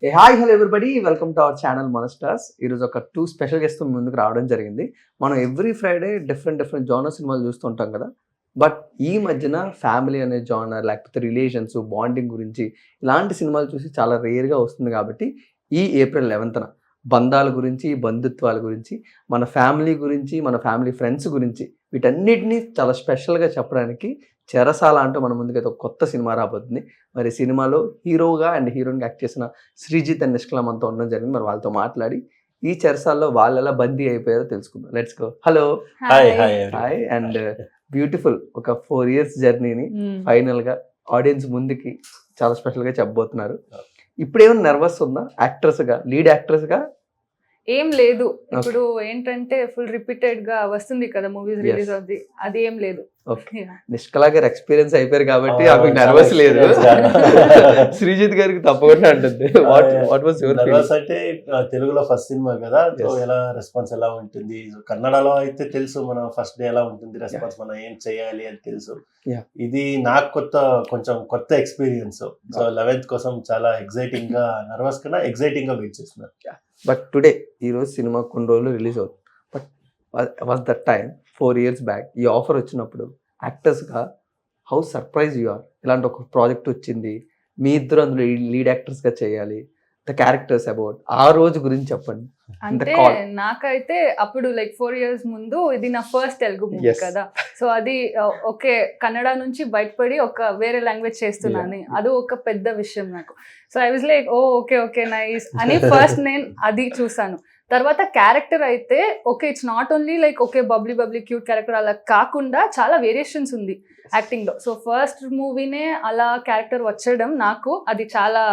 Hi hello everybody, welcome to our channel ManaStars. ఈరోజు ఒక 2 special guest ముందుకు రావడం జరిగింది. మనం ఎవ్రీ ఫ్రైడే డిఫరెంట్ జానర్ సినిమాలు చూస్తుంటాం కదా. బట్ ఈ మధ్యన ఫ్యామిలీ అనే జానర్, లేకపోతే రిలేషన్స్, బాండింగ్ గురించి ఇలాంటి సినిమాలు చూసి చాలా రేర్గా వస్తుంది. కాబట్టి ఈ ఏప్రిల్ 11న బంధాల గురించి, బంధుత్వాల గురించి, మన ఫ్యామిలీ గురించి, మన ఫ్యామిలీ ఫ్రెండ్స్ గురించి వీటన్నిటిని చాలా స్పెషల్గా చెప్పడానికి చెరసాల అంటూ మన ముందుకైతే ఒక కొత్త సినిమా రాబోతుంది. మరి సినిమాలో హీరోగా అండ్ హీరోయిన్గా యాక్ట్ చేసిన శ్రీజిత్ అండ్ నిష్కల మనతో ఉండడం జరిగింది. మరి వాళ్ళతో మాట్లాడి ఈ చెరసాల్లో వాళ్ళు ఎలా బందీ అయిపోయారో తెలుసుకుందాం. Let's go. Hello. Hi. And beautiful ఒక 4 years జర్నీని ఫైనల్గా ఆడియన్స్ ముందుకి చాలా స్పెషల్గా చెప్పబోతున్నారు. ఇప్పుడేమైనా నర్వస్ ఉందా యాక్ట్రెస్గా, లీడ్ యాక్ట్రెస్గా? ఏం లేదు. ఇప్పుడు ఏంటంటే ఫుల్ రిపీటెడ్ గా వస్తుంది కదా మూవీస్ రిలీజ్ అవుతుంది, అది ఏం లేదు. ఓకే, నిష్కలా గారు ఎక్స్పీరియన్స్ అయిపోయారు కాబట్టి ఆమెకు నర్వస్ లేదు. శ్రీజిత్ గారికి తప్పకుండా ఉంటుంది. వాట్ వాస్ యువర్ నర్వస్ అంటే తెలుగులో ఫస్ట్ సినిమా కదా, సో ఎలా రెస్పాన్స్ ఎలా ఉంటుంది. కన్నడలో అయితే తెలుసు మన ఫస్ట్ డే ఎలా ఉంటుంది రెస్పాన్స్, మనం ఏం చేయాలి అని తెలుసు. ఇది నాకు కొంచెం కొత్త ఎక్స్పీరియన్స్. సో 11th కోసం చాలా ఎక్సైటింగ్ గా, నర్వస్ కన్నా ఎక్సైటింగ్ గా వెయిట్ చేస్తున్నాను. బట్ టుడే ఈరోజు సినిమా కొన్ని రోజులు రిలీజ్ అవుతుంది. But was that time 4 years back ఈ ఆఫర్ వచ్చినప్పుడు యాక్టర్స్గా హౌ సర్ప్రైజ్ యు ఆర్. ఇలాంటి ఒక ప్రాజెక్ట్ వచ్చింది, మీ ఇద్దరు అందులో లీడ్ యాక్టర్స్గా చేయాలి. ద క్యారెక్టర్స్ అబౌట్ ఆ రోజు గురించి చెప్పండి. అంటే నాకైతే అప్పుడు లైక్ 4 years ముందు ఇది నా ఫస్ట్ తెలుగు మూవీ కదా. సో అది ఓకే, కన్నడ నుంచి బయటపడి ఒక వేరే లాంగ్వేజ్ చేస్తున్నాను, అది ఒక పెద్ద విషయం నాకు. So I was like okay nice అని ఫస్ట్ నేను అది చూసాను. తర్వాత క్యారెక్టర్ అయితే okay, it's not only like okay bubbly cute character అలా కాకుండా చాలా వేరియేషన్స్ ఉంది యాక్టింగ్ లో. సో ఫస్ట్ మూవీనే అలా క్యారెక్టర్ వచ్చడం నాకు అది చాలా,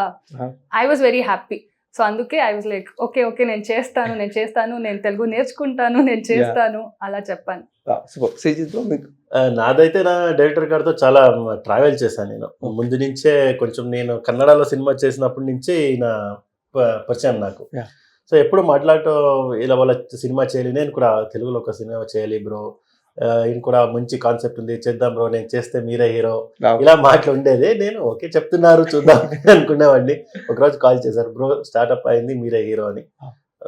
I was very happy. So అందుకే ఐ వాజ్ లైక్ ఓకే నేను చేస్తాను, నేను తెలుగు నేర్చుకుంటాను, నేను చేస్తాను అలా చెప్పాను. నాదైతే నా డైరెక్టర్ గారితో చాలా ట్రావెల్ చేశాను నేను. ముందు నుంచే కొంచెం నేను కన్నడలో సినిమా చేసినప్పటి నుంచే ఈయన పరిచయం నాకు. సో ఎప్పుడు మాట్లాడటం, ఇలా వాళ్ళ సినిమా చేయాలి, నేను కూడా తెలుగులో ఒక సినిమా చేయాలి బ్రో, ఈయన కూడా మంచి కాన్సెప్ట్ ఉంది, చేద్దాం బ్రో, నేను చేస్తే మీరే హీరో, ఇలా మాటలు ఉండేది. నేను ఓకే చెప్తున్నారు చూద్దాం అనుకునేవాడిని. ఒకరోజు కాల్ చేశారు, బ్రో స్టార్ట్అప్ అయింది, మీరే హీరో అని.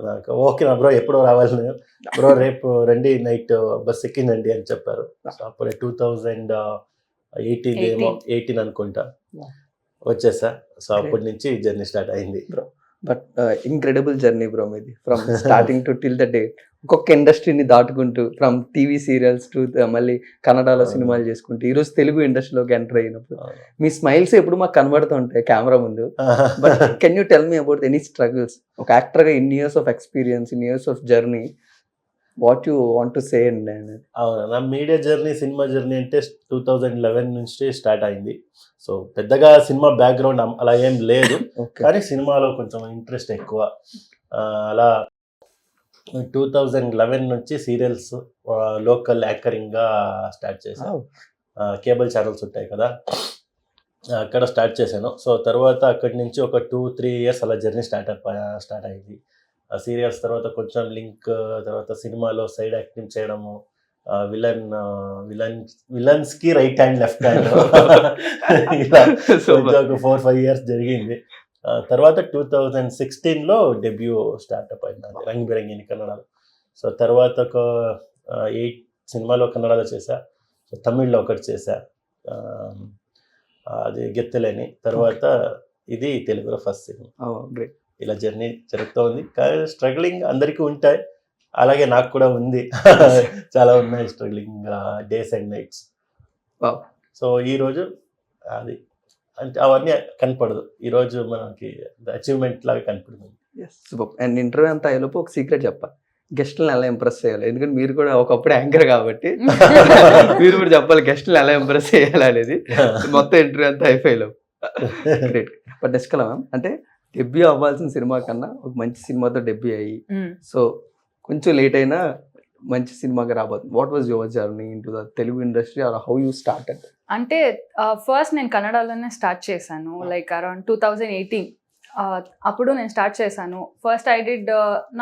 నాకు ఓకే నా బ్రో, ఎప్పుడో రావాలి నేను, బ్రో రేపు రండి నైట్ బస్ ఎక్కిందండి అని చెప్పారు. సో అప్పుడే 2018 అనుకుంటా వచ్చేసా. సో అప్పటి నుంచి జర్నీ స్టార్ట్ అయింది. బట్ ఇంక్రెడిబుల్ జర్నీ బ్రో మీది, from starting to till the date. ఒక్కొక్క ఇండస్ట్రీని దాటుకుంటూ, ఫ్రమ్ టీవీ సీరియల్స్ టు మళ్ళీ కన్నడలో సినిమాలు చేసుకుంటూ ఈరోజు తెలుగు ఇండస్ట్రీలోకి ఎంటర్ అయినప్పుడు మీ స్మైల్స్ ఎప్పుడు మాకు కనబడుతూ ఉంటాయి కెమెరా ముందు. But can you tell me about any struggles? ఒక యాక్టర్గా in years of experience, in years of journey, what you want to say and? అవును, నా మీడియా జర్నీ, సినిమా జర్నీ అంటే 2011 నుంచి స్టార్ట్ అయింది. సో పెద్దగా సినిమా బ్యాక్గ్రౌండ్ అలా ఏం లేదు, కానీ సినిమాలో కొంచెం ఇంట్రెస్ట్ ఎక్కువ. అలా 2011 నుంచి సీరియల్స్, లోకల్ యాంకరింగ్గా స్టార్ట్ చేశాను. కేబుల్ ఛానల్స్ ఉంటాయి కదా, అక్కడ స్టార్ట్ చేశాను. సో తర్వాత అక్కడి నుంచి ఒక 2-3 years అలా జర్నీ స్టార్ట్ అయింది. సీరియల్స్ తర్వాత కొంచెం లింక్, తర్వాత సినిమాలో సైడ్ యాక్టింగ్ చేయడము, విలన్స్ కి రైట్ హ్యాండ్ లెఫ్ట్ హ్యాండ్, ఇలా ఒక 4-5 years జరిగింది. తర్వాత 2016లో డెబ్యూ స్టార్ట్అప్ అయింది రంగ్ బిరంగిని కన్నడలో. సో తర్వాత ఒక 8 సినిమాలో కన్నడలో చేశా. సో తమిళ్లో ఒకటి చేశా, అది గెత్తలేని. తర్వాత ఇది తెలుగులో ఫస్ట్ సినిమా. గ్రేట్. ఇలా జర్నీ జరుగుతూ ఉంది. కానీ స్ట్రగ్లింగ్ అందరికీ ఉంటాయి, అలాగే నాకు కూడా ఉంది. చాలా ఉన్నాయి struggling days and nights. So ఈరోజు అది అంటే అవన్నీ కనపడదు, ఈరోజు మనకి అచీవ్మెంట్ లాగా కనపడుతుంది. అండ్ ఇంటర్వ్యూ అంతా అయ్యేలోపు ఒక సీక్రెట్ చెప్పాలి, గెస్ట్లను ఎలా ఇంప్రెస్ చేయాలి. ఎందుకంటే మీరు కూడా ఒకప్పుడు యాంకర్ కాబట్టి మీరు కూడా చెప్పాలి గెస్ట్లను ఎలా ఇంప్రెస్ చేయాలి అనేది. మొత్తం ఇంటర్వ్యూ అంతా అయిపోయేలో. గ్రేట్. బట్ నిష్కల మ్యామ్, అంటే డెబ్యూ అవ్వాల్సిన సినిమా కన్నా ఒక మంచి సినిమాతో డెబ్యూ అయ్యి, సో కొంచెం లేట్ అయినా మంచి సినిమాగా రాబోతుంది. What was your journey into the Telugu industry, or how you started? అంటే ఫస్ట్ నేను కన్నడలోనే స్టార్ట్ చేశాను, లైక్ అరౌండ్ 2018 అప్పుడు నేను స్టార్ట్ చేశాను. First I did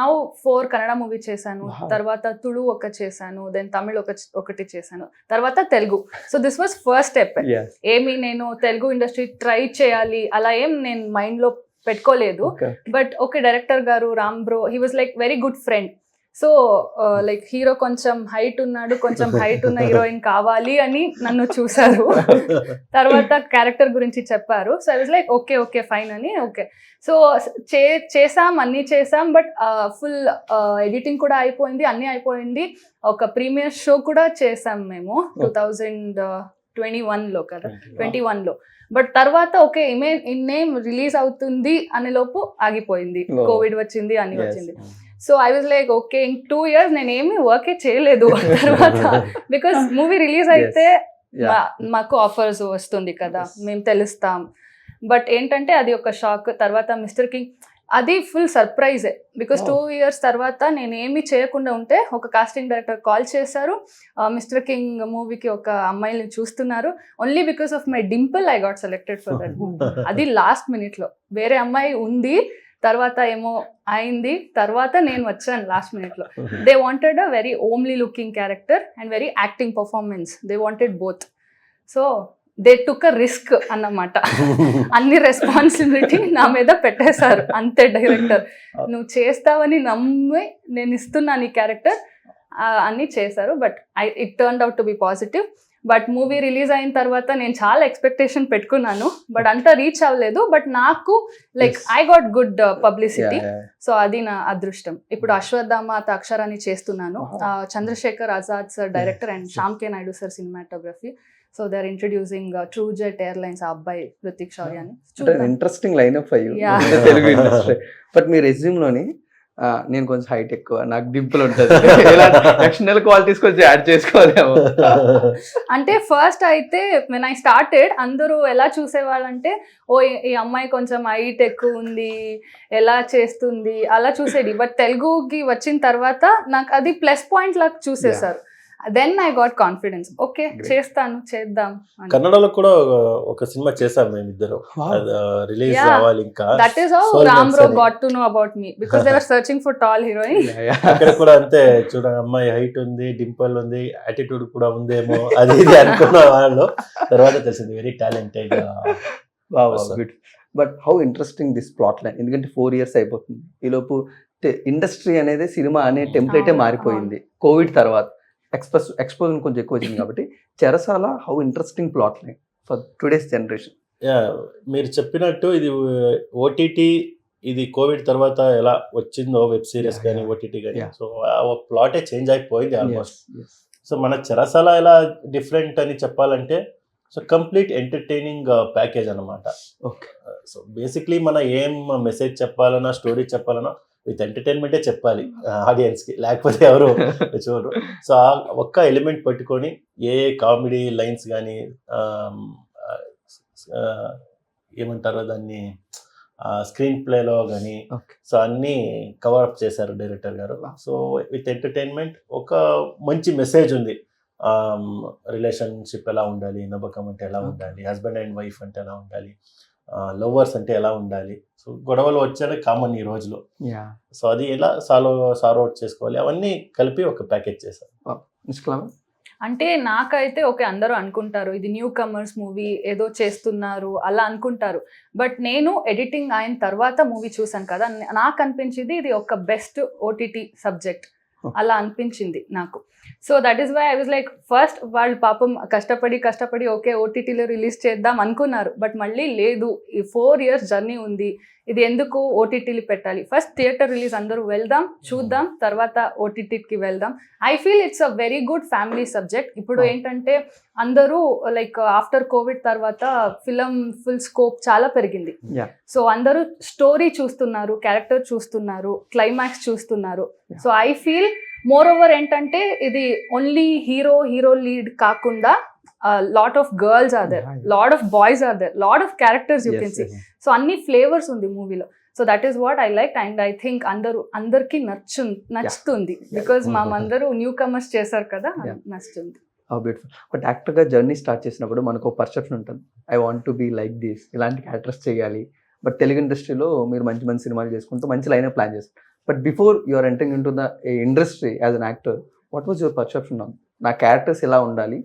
now 4 Kannada movie చేశాను, తర్వాత తుళు ఒకటి చేశాను, దెన్ తమిళ్ ఒకటి చేశాను, తర్వాత Telugu. So this was first step. ఏమి నేను తెలుగు ఇండస్ట్రీ ట్రై చేయాలి అలా ఏం నేను మైండ్లో పెట్టుకోలేదు. ఓకే. బట్ ఓకే డైరెక్టర్ గారు Ram bro he was like very good friend. So like hero కొంచెం హైట్ ఉన్నాడు, కొంచెం హైట్ ఉన్న హీరోయిన్ కావాలి అని నన్ను చూసారు. తర్వాత క్యారెక్టర్ గురించి చెప్పారు. So I was like okay okay fine అని. ఓకే సో చేసాం, అన్నీ చేసాం. బట్ ఫుల్ ఎడిటింగ్ కూడా అయిపోయింది, అన్నీ అయిపోయింది. ఒక ప్రీమియర్ షో కూడా చేసాం మేము 2021లో కదా, 21లో. బట్ తర్వాత ఓకే ఇన్నేం రిలీజ్ అవుతుంది అనే లోపు ఆగిపోయింది, కోవిడ్ వచ్చింది, అన్ని వచ్చింది. So I was like okay in 2 years నేను ఏమి వర్కే చేయలేదు తర్వాత. బికాస్ మూవీ రిలీజ్ అయితే మాకు ఆఫర్స్ వస్తుంది కదా, మేము తెలుస్తాం. బట్ ఏంటంటే అది ఒక షాక్. తర్వాత మిస్టర్ కింగ్ అది ఫుల్ సర్ప్రైజే. బికాస్ 2 years తర్వాత నేను ఏమి చేయకుండా ఉంటే ఒక కాస్టింగ్ డైరెక్టర్ కాల్ చేశారు, మిస్టర్ కింగ్ మూవీకి ఒక అమ్మాయిని చూస్తున్నారు, only because of my Dimple I got selected for that movie. అది లాస్ట్ మినిట్లో. వేరే అమ్మాయి ఉంది, తర్వాత ఏమో అయింది, తర్వాత నేను వచ్చాను లాస్ట్ మినిట్లో. They wanted a very homely looking character and very acting performance. They wanted both. So they took a risk అన్నమాట. అన్ని రెస్పాన్సిబిలిటీ నా మీద పెట్టేశారు అంతే. డైరెక్టర్ నువ్వు చేస్తావని నమ్మి నేను ఇస్తున్నాను ఈ క్యారెక్టర్ అన్నీ చేశారు. But it turned out to be positive. But movie release అయిన తర్వాత నేను చాలా ఎక్స్పెక్టేషన్ పెట్టుకున్నాను, బట్ అంతా రీచ్ అవ్వలేదు. బట్ నాకు like I got good publicity. So అది నా అదృష్టం. ఇప్పుడు అశ్వత్థామ అక్షరాన్ని చేస్తున్నాను. Chandrashekhar Azad sir director and Shyam K Naidu sir cinematography. So they are introducing TruJet airlines ఆ అబ్బాయి రుతిక్ శౌర్య అని. ఇంట్రెస్టింగ్ లైనప్ అయ్యి తెలుగు ఇండస్ట్రీ. బట్ మీ రెజ్యూమ్ లోని నేను కొంచెం హైట్ ఎక్కువ, నాకు డింపుల్ ఉంటుంది, ఎక్స్టర్నల్ క్వాలిటీస్ కొంచెం యాడ్ చేసుకోవాలేమో. అంటే ఫస్ట్ అయితే వెన్ ఐ స్టార్టెడ్ అందరూ ఎలా చూసేవాళ్ళంటే ఓ ఈ అమ్మాయి కొంచెం హైట్ ఎక్కువ ఉంది, ఎలా చేస్తుంది అలా చూసేది. బట్ తెలుగుకి వచ్చిన తర్వాత నాకు అది ప్లస్ పాయింట్ లాగా చూసేసారు. Then I got confidence. Okay చేస్తాను, చేద్దాం. కన్నడలో కూడా ఒక సినిమా చేసాం మేమిద్దరు, రిలీజ్ అవ్వాలి ఇంకా. That is how Ram bro got to know about me because they were searching for tall heroine. అక్కడ కూడా అంతే, చూడ అమ్మాయి హైట్ ఉంది, డింపుల్ ఉంది, యాటిట్యూడ్ కూడా ఉందేమో అది ఇది అనుకున్న వాళ్ళు. తర్వాత తెలిసింది very talented. But how interesting this plot line. ఎందుకంటే 4 years అయిపోతుంది. ఈలోపు ఇండస్ట్రీ అనేది సినిమా అనే టెంప్లెటే మారిపోయింది కోవిడ్ తర్వాత. ఎక్స్పోజర్ కొంచెం ఎక్కువ వచ్చింది కాబట్టి చెరసాల how interesting plot line for today's generation. మీరు చెప్పినట్టు ఇది ఓటీటీ, ఇది కోవిడ్ తర్వాత ఎలా వచ్చిందో వెబ్ సిరీస్ కానీ ఓటీటీ కానీ, సో ప్లాటే చేంజ్ అయిపోయింది ఆల్మోస్ట్. సో మన చెరసాల ఎలా డిఫరెంట్ అని చెప్పాలంటే, సో కంప్లీట్ ఎంటర్టైనింగ్ ప్యాకేజ్ అనమాట. ఓకే. సో బేసిక్లీ మన ఏం మెసేజ్ చెప్పాలన్నా, స్టోరీ చెప్పాలన్నా విత్ ఎంటర్టైన్మెంటే చెప్పాలి ఆడియన్స్కి, లేకపోతే ఎవరు చూడరు. సో ఆ ఒక్క ఎలిమెంట్ పట్టుకొని ఏ కామెడీ లైన్స్ కానీ ఏమంటారో దాన్ని స్క్రీన్ ప్లేలో కానీ, సో అన్నీ కవర్ అప్ చేశారు డైరెక్టర్ గారు. సో విత్ ఎంటర్టైన్మెంట్ ఒక మంచి మెసేజ్ ఉంది. రిలేషన్షిప్ ఎలా ఉండాలి, నమ్మకం అంటే ఎలా ఉండాలి, హస్బెండ్ అండ్ వైఫ్ అంటే ఎలా ఉండాలి, లవర్స్ అంటే ఎలా ఉండాలి. సో గొడవలు వచ్చాడే కామన్ ఈ రోజులో. సో అది ఎలా సాల్వ్ అవుట్ చేసుకోవాలి, అవన్నీ కలిపి ఒక ప్యాకేజ్ చేశారు. అంటే నాకైతే ఓకే అందరూ అనుకుంటారు ఇది న్యూ కమర్స్ మూవీ ఏదో చేస్తున్నారు అలా అనుకుంటారు. బట్ నేను ఎడిటింగ్ అయిన తర్వాత మూవీ చూసాను కదా, నాకు అనిపించింది ఇది ఒక బెస్ట్ ఓటీటీ సబ్జెక్ట్ అలా అనిపించింది నాకు. So that is why I was like first వాళ్ళు పాపం కష్టపడి ఓకే ఓటీటీలో రిలీజ్ చేద్దాం అనుకున్నారు. బట్ మళ్ళీ లేదు, ఈ 4 years జర్నీ ఉంది, ఇది ఎందుకు ఓటీటీలు పెట్టాలి, ఫస్ట్ థియేటర్ రిలీజ్ అందరూ వెళ్దాం చూద్దాం, తర్వాత ఓటీటీకి వెళ్దాం. I feel it's a very good family subject. ఇప్పుడు ఏంటంటే అందరూ లైక్ ఆఫ్టర్ కోవిడ్ తర్వాత ఫిలం ఫుల్ స్కోప్ చాలా పెరిగింది. సో అందరూ స్టోరీ చూస్తున్నారు, క్యారెక్టర్ చూస్తున్నారు, క్లైమాక్స్ చూస్తున్నారు. So I feel moreover ఏంటంటే ఇది ఓన్లీ హీరో లీడ్ కాకుండా lot of girls are there, lot of boys are there, lot of characters you can see. So అన్ని ఫ్లేవర్స్ ఉంది మూవీలో. So that is what I like and I think అందరికి నచ్చుతుంది because అందరూ newcomers చేశారు కదా, నచ్చుతుంది. బ్యూటిఫుల్. బట్ యాక్టర్గా జర్నీ స్టార్ట్ చేసినప్పుడు మనకు ఒక పర్సెప్షన్ ఉంటుంది, I want to be like this, ఇలాంటి క్యారెక్టర్స్ చేయాలి. బట్ తెలుగు ఇండస్ట్రీలో మీరు మంచి మంచి సినిమాలు చేసుకుంటూ మంచి లైన్ ప్లాన్ చేస్తారు. But before you're entering into the industry as an actor, what was your perception on నా క్యారెక్టర్స్ ఎలా ఉండాలి,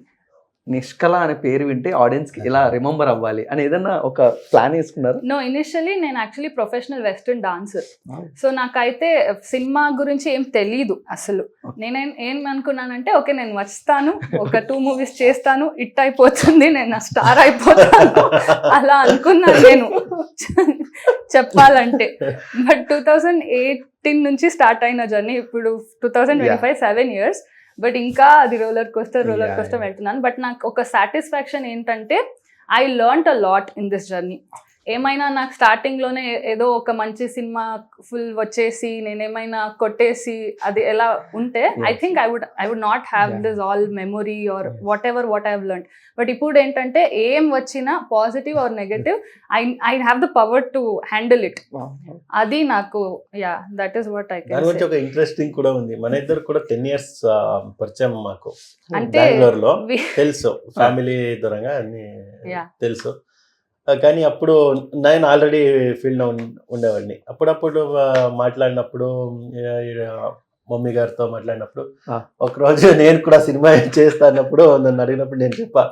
నిష్కల అనే పేరు వింటే ఆడియన్స్ కి ఇలా రిమెంబర్ అవ్వాలి అని ఏదన్నా ఒక ప్లాన్ వేసుకున్నారు? నో, ఇనిషియలీ నేను actually professional western dancer. So నాకైతే సినిమా గురించి ఏం తెలీదు అసలు. నేనేం ఏమనుకున్నానంటే ఓకే నేను వస్తాను, ఒక 2 movies చేస్తాను, ఇట్ అయిపోతుంది, నేను స్టార్ అయిపోతాను అలా అనుకున్నాను నేను చెప్పాలంటే. బట్ 2018 నుంచి స్టార్ట్ అయిన జర్నీ, ఇప్పుడు 2025 7 years. బట్ ఇంకా అది రోలర్ కోస్టర్ వెళ్తున్నాను. బట్ నాకు ఒక సాటిస్ఫాక్షన్ ఏంటంటే I learned a lot in this journey. ఏమైనా నాకు స్టార్టింగ్లోనే ఏదో ఒక మంచి సినిమా ఫుల్ వచ్చేసి నేనేమైనా కొట్టేసి అది ఎలా ఉంటే I think I would not have this all memory or what I have learn. But ఇప్పుడు ఏంటంటే ఏం వచ్చినా positive or negative I have the power to handle it. అది నాకు that is what I can say. ఒక interesting కూడా ఉంది. మన ఇద్దరు కూడా 10 years పరిచయం మాకు. అంటే బెంగళూరులో తెలుసు, ఫ్యామిలీ దూరంగా అన్ని తెలుసు. కానీ అప్పుడు నేను ఆల్రెడీ ఫీల్డ్లో ఉండేవాడిని. అప్పుడప్పుడు మాట్లాడినప్పుడు మమ్మీ గారితో మాట్లాడినప్పుడు ఒకరోజు నేను కూడా సినిమా చేస్తానప్పుడు నన్ను అడిగినప్పుడు నేను చెప్పా,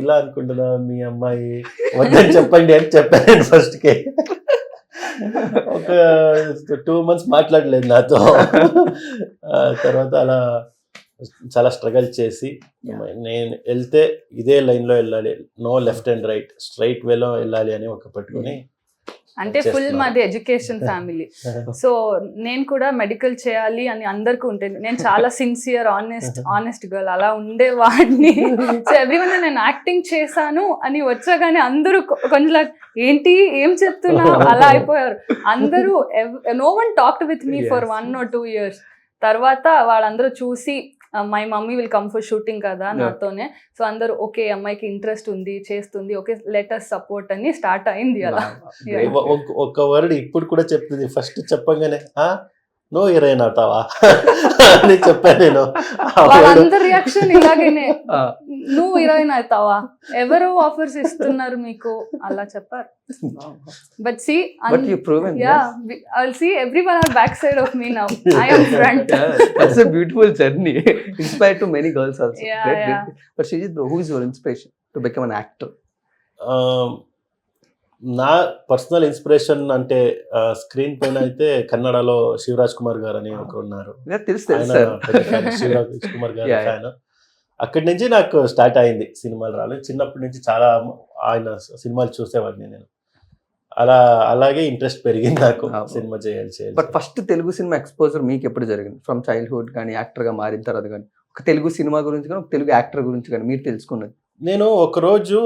ఇలా అనుకుంటున్నా మీ అమ్మాయి, వద్దని చెప్పండి అని చెప్పాను నేను ఫస్ట్కే. ఒక 2 months మాట్లాడలేదు నాతో. తర్వాత అలా చాలా స్ట్రగల్ చేసి నేను వెళ్తే ఇదే లైన్లో వెళ్ళాలి, no left and right, straight వేలో వెళ్ళాలి అని ఒక పెట్టుకుని. అంటే ఫుల్ మాది ఎడ్యుకేషన్ ఫ్యామిలీ. సో నేను కూడా మెడికల్ చేయాలి అని అందరికీ ఉంటుంది. నేను చాలా సిన్సియర్ ఆనెస్ట్ గర్ల్ అలా ఉండేవాడిని. సో ఎవ్రీవన్ నేను యాక్టింగ్ చేశాను అని వచ్చాగానే అందరూ కొంచెం ఏంటి ఏం చెప్తున్నావు అలా అయిపోయారు అందరూ. No one talked with me for 1 or 2 years. తర్వాత వాళ్ళందరూ చూసి my mummy will come for shooting కదా నాతోనే. సో అందరూ ఓకే అమ్మాయికి ఇంట్రెస్ట్ ఉంది, చేస్తుంది, ఓకే లెట్ us సపోర్ట్ అని స్టార్ట్ అయింది అలా. ఒక వర్డ్ ఇప్పుడు కూడా చెప్తుంది. ఫస్ట్ చెప్పగానే నో హీరోయిన్ అవుతావా అని చెప్పాను నేను. వాళ్ళందరి రియాక్షన్ ఇలాగేనే, నువ్వు హీరోయిన్ అవుతావా, ఎవరు ఆఫర్స్ ఇస్తున్నారు మీకు అలా చెప్పారు. But see, but you proven, I'll see everyone are backside of me now. I am front. That's a beautiful journey. Inspired to many girls also. Yeah. But Srijit bro, who is your inspiration to become an actor? నా personal inspiration అంటే screen పైన అయితే కన్నడలో శివరాజ్ కుమార్ గారు అని ఒకరు ఉన్నారు. శివరాజ్ కుమార్ గారు ఫ్యాన్. అక్కడి నుంచి నాకు స్టార్ట్ అయింది సినిమాలు రాలేదు. చిన్నప్పటి నుంచి చాలా ఆయన సినిమాలు చూసేవాడిని నేను. అలాగే ఇంట్రెస్ట్ పెరిగింది నాకు సినిమా చేయాలి. But first Telugu cinema exposure మీకు ఎప్పుడు జరిగింది? ఫ్రమ్ చైల్డ్హుడ్ కానీ యాక్టర్గా మారిన తర్వాత కానీ ఒక తెలుగు సినిమా గురించి కానీ ఒక తెలుగు యాక్టర్ గురించి కానీ మీరు తెలుసుకున్నది? నేను ఒకరోజు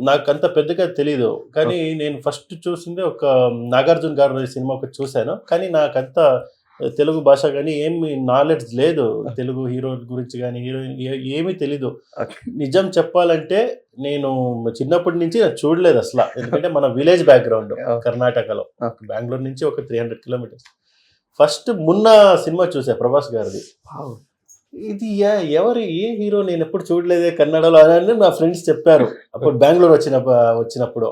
నాకు అంత పెద్దగా తెలీదు, కానీ నేను ఫస్ట్ చూసింది ఒక నాగార్జున గారి సినిమా ఒకటి చూశాను. కానీ నాకంత తెలుగు భాష కానీ ఏమి నాలెడ్జ్ లేదు, తెలుగు హీరో గురించి కానీ హీరోయిన్ ఏమీ తెలీదు. నిజం చెప్పాలంటే నేను చిన్నప్పటి నుంచి చూడలేదు అసలు. ఎందుకంటే మన విలేజ్ బ్యాక్గ్రౌండ్ కర్ణాటకలో, బెంగళూరు నుంచి ఒక 300 kilometers. ఫస్ట్ మొన్న సినిమా చూసా ప్రభాస్ గారిది. ఇది ఎవరు ఏ హీరో నేను ఎప్పుడు చూడలేదే కన్నడలో అని నా ఫ్రెండ్స్ చెప్పారు. అప్పుడు బెంగళూరు వచ్చినప్పుడు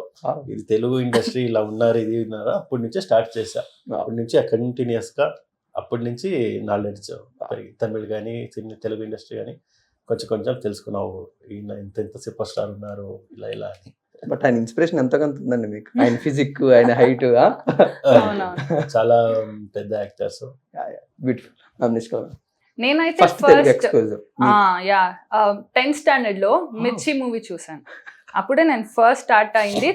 ఇది తెలుగు ఇండస్ట్రీ ఇలా ఉన్నారు, ఇది ఉన్నారా, అప్పటి నుంచే స్టార్ట్ చేశా. అప్పటి నుంచి కంటిన్యూస్గా అప్పటి నుంచి నాలెడ్జ్ పెరిగి తమిళ్ కానీ తెలుగు ఇండస్ట్రీ కానీ కొంచెం తెలుసుకున్నావు. ఈయన ఎంత సూపర్ స్టార్ ఉన్నారు ఇలా అని. బట్ ఆయన ఇన్స్పిరేషన్ ఎంతకంత ఉందండి మీకు? ఆయన ఫిజిక్, ఆయన హైట్ చాలా పెద్ద యాక్టర్స్. బ్యూటిఫుల్. నేనైతే ఫస్ట్ 10th standard లో మిర్చి మూవీ చూసాను. అప్పుడే నేను ఫస్ట్ స్టార్ట్ అయింది.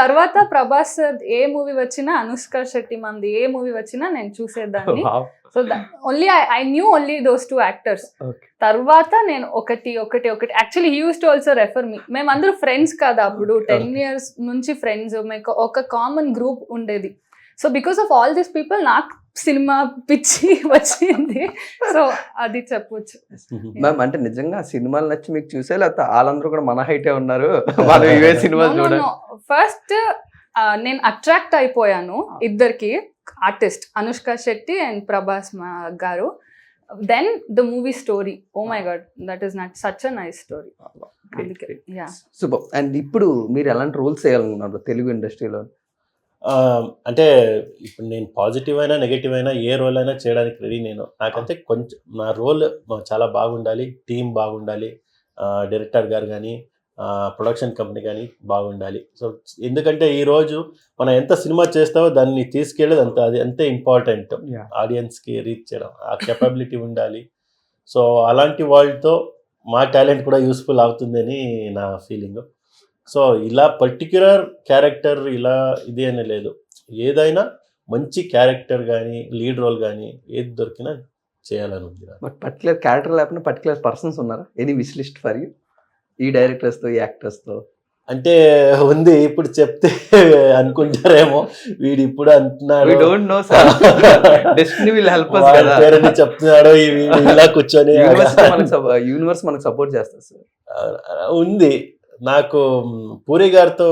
తర్వాత ప్రభాస్ ఏ మూవీ వచ్చినా, అనుష్క శెట్టి మంది ఏ మూవీ వచ్చినా నేను చూసేదాన్ని. So only I knew only those 2 actors. తర్వాత నేను ఒకటి actually he use to also refer me. మేమందరూ ఫ్రెండ్స్ కదా అప్పుడు, 10 years నుంచి ఫ్రెండ్స్, మీకు ఒక కామన్ గ్రూప్ ఉండేది. So because of all these people నాకు సినిమా పిచ్చి వచ్చింది. సో అది చెప్పొచ్చు. మ్యామ్ అంటే నిజంగా సినిమాలు నచ్చి మీకు చూసే, లేకపోతే వాళ్ళందరూ కూడా మన హైటే ఉన్నారు వాళ్ళు ఇవే సినిమాలు చూడండి? ఫస్ట్ నేను అట్రాక్ట్ అయిపోయాను ఇద్దరికి, artist Anushka Shetty and Prabhas garu. Then the movie story, oh my god, that is not such a nice story. Super. And ఇప్పుడు మీరు ఎలాంటి రోల్స్ చేయాలనుకున్నారు తెలుగు ఇండస్ట్రీలో? అంటే ఇప్పుడు నేను పాజిటివ్ అయినా నెగటివ్ అయినా ఏ రోల్ అయినా చేయడానికి రెడీ నేను. నాకంటే కొంచెం నా రోల్ చాలా బాగుండాలి, టీం బాగుండాలి, డైరెక్టర్ గారు కానీ, ప్రొడక్షన్ కంపెనీ కానీ బాగుండాలి. సో ఎందుకంటే ఈరోజు మనం ఎంత సినిమా చేస్తావో దాన్ని తీసుకెళ్ళేది అది అంతే ఇంపార్టెంట్. ఆడియన్స్కి రీచ్ చేయడం ఆ కెపబిలిటీ ఉండాలి. సో అలాంటి వాళ్ళతో మా టాలెంట్ కూడా యూస్ఫుల్ అవుతుందని నా ఫీలింగ్. సో ఇలా పర్టిక్యులర్ క్యారెక్టర్ ఇలా ఇది అని లేదు, ఏదైనా మంచి క్యారెక్టర్ కానీ లీడ్ రోల్ కానీ ఏది దొరికినా చేయాలని ఉంది. బట్ పర్టికులర్ క్యారెక్టర్ లేకపోతే పర్టికులర్ పర్సన్స్ ఉన్నారా? Any wish list for you ఈ డైరెక్టర్స్తో ఈ యాక్టర్స్తో? అంటే ఉంది, ఇప్పుడు చెప్తే అనుకుంటారేమో వీడు ఇప్పుడు అంటున్నాడు, We don't know, sir. Destiny will help us కదా. పేరని చెప్తున్నాడు ఇలా కూర్చొని. యూనివర్స్ మనకు సపోర్ట్ చేస్తారు సార్. ఉంది. నాకు పూరి గారితో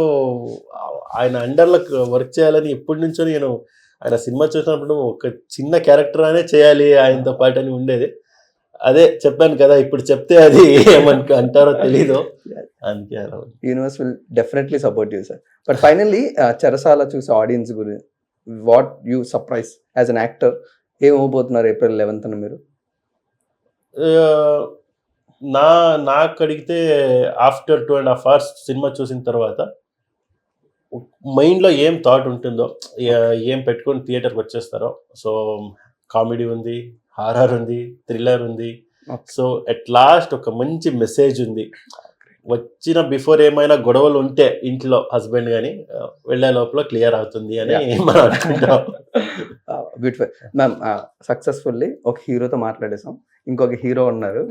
ఆయన అండర్లో వర్క్ చేయాలని ఎప్పటి నుంచో నేను ఆయన సినిమా చూసినప్పుడు ఒక చిన్న క్యారెక్టర్ అనే చేయాలి ఆయనతో పాటు అని ఉండేది. అదే చెప్పాను కదా, ఇప్పుడు చెప్తే అది ఏమని అంటారో తెలీదు, అందుకే అలా. Universe will definitely support you sir. But finally Cherasala చూసే ఆడియన్స్ గురించి what you surprise as an actor? ఏమవబోతున్నారు April 11th మీరు? నాకు అడిగితే ఆఫ్టర్ 2.5 hours సినిమా చూసిన తర్వాత మైండ్లో ఏం థాట్ ఉంటుందో, ఏం పెట్టుకొని థియేటర్కి వచ్చేస్తారో. సో కామెడీ ఉంది, హారర్ ఉంది, థ్రిల్లర్ ఉంది. సో అట్ లాస్ట్ ఒక మంచి మెసేజ్ ఉంది. వచ్చిన బిఫోర్ ఏమైనా గొడవలు ఉంటే ఇంట్లో హస్బెండ్ కానీ వెళ్ళే లోపల క్లియర్ అవుతుంది అని మనం అనుకుంటాం. Beautiful ma'am. సక్సెస్ఫుల్లీ ఒక హీరోతో మాట్లాడేసాం, ఇంకొక హీరో ఉన్నారు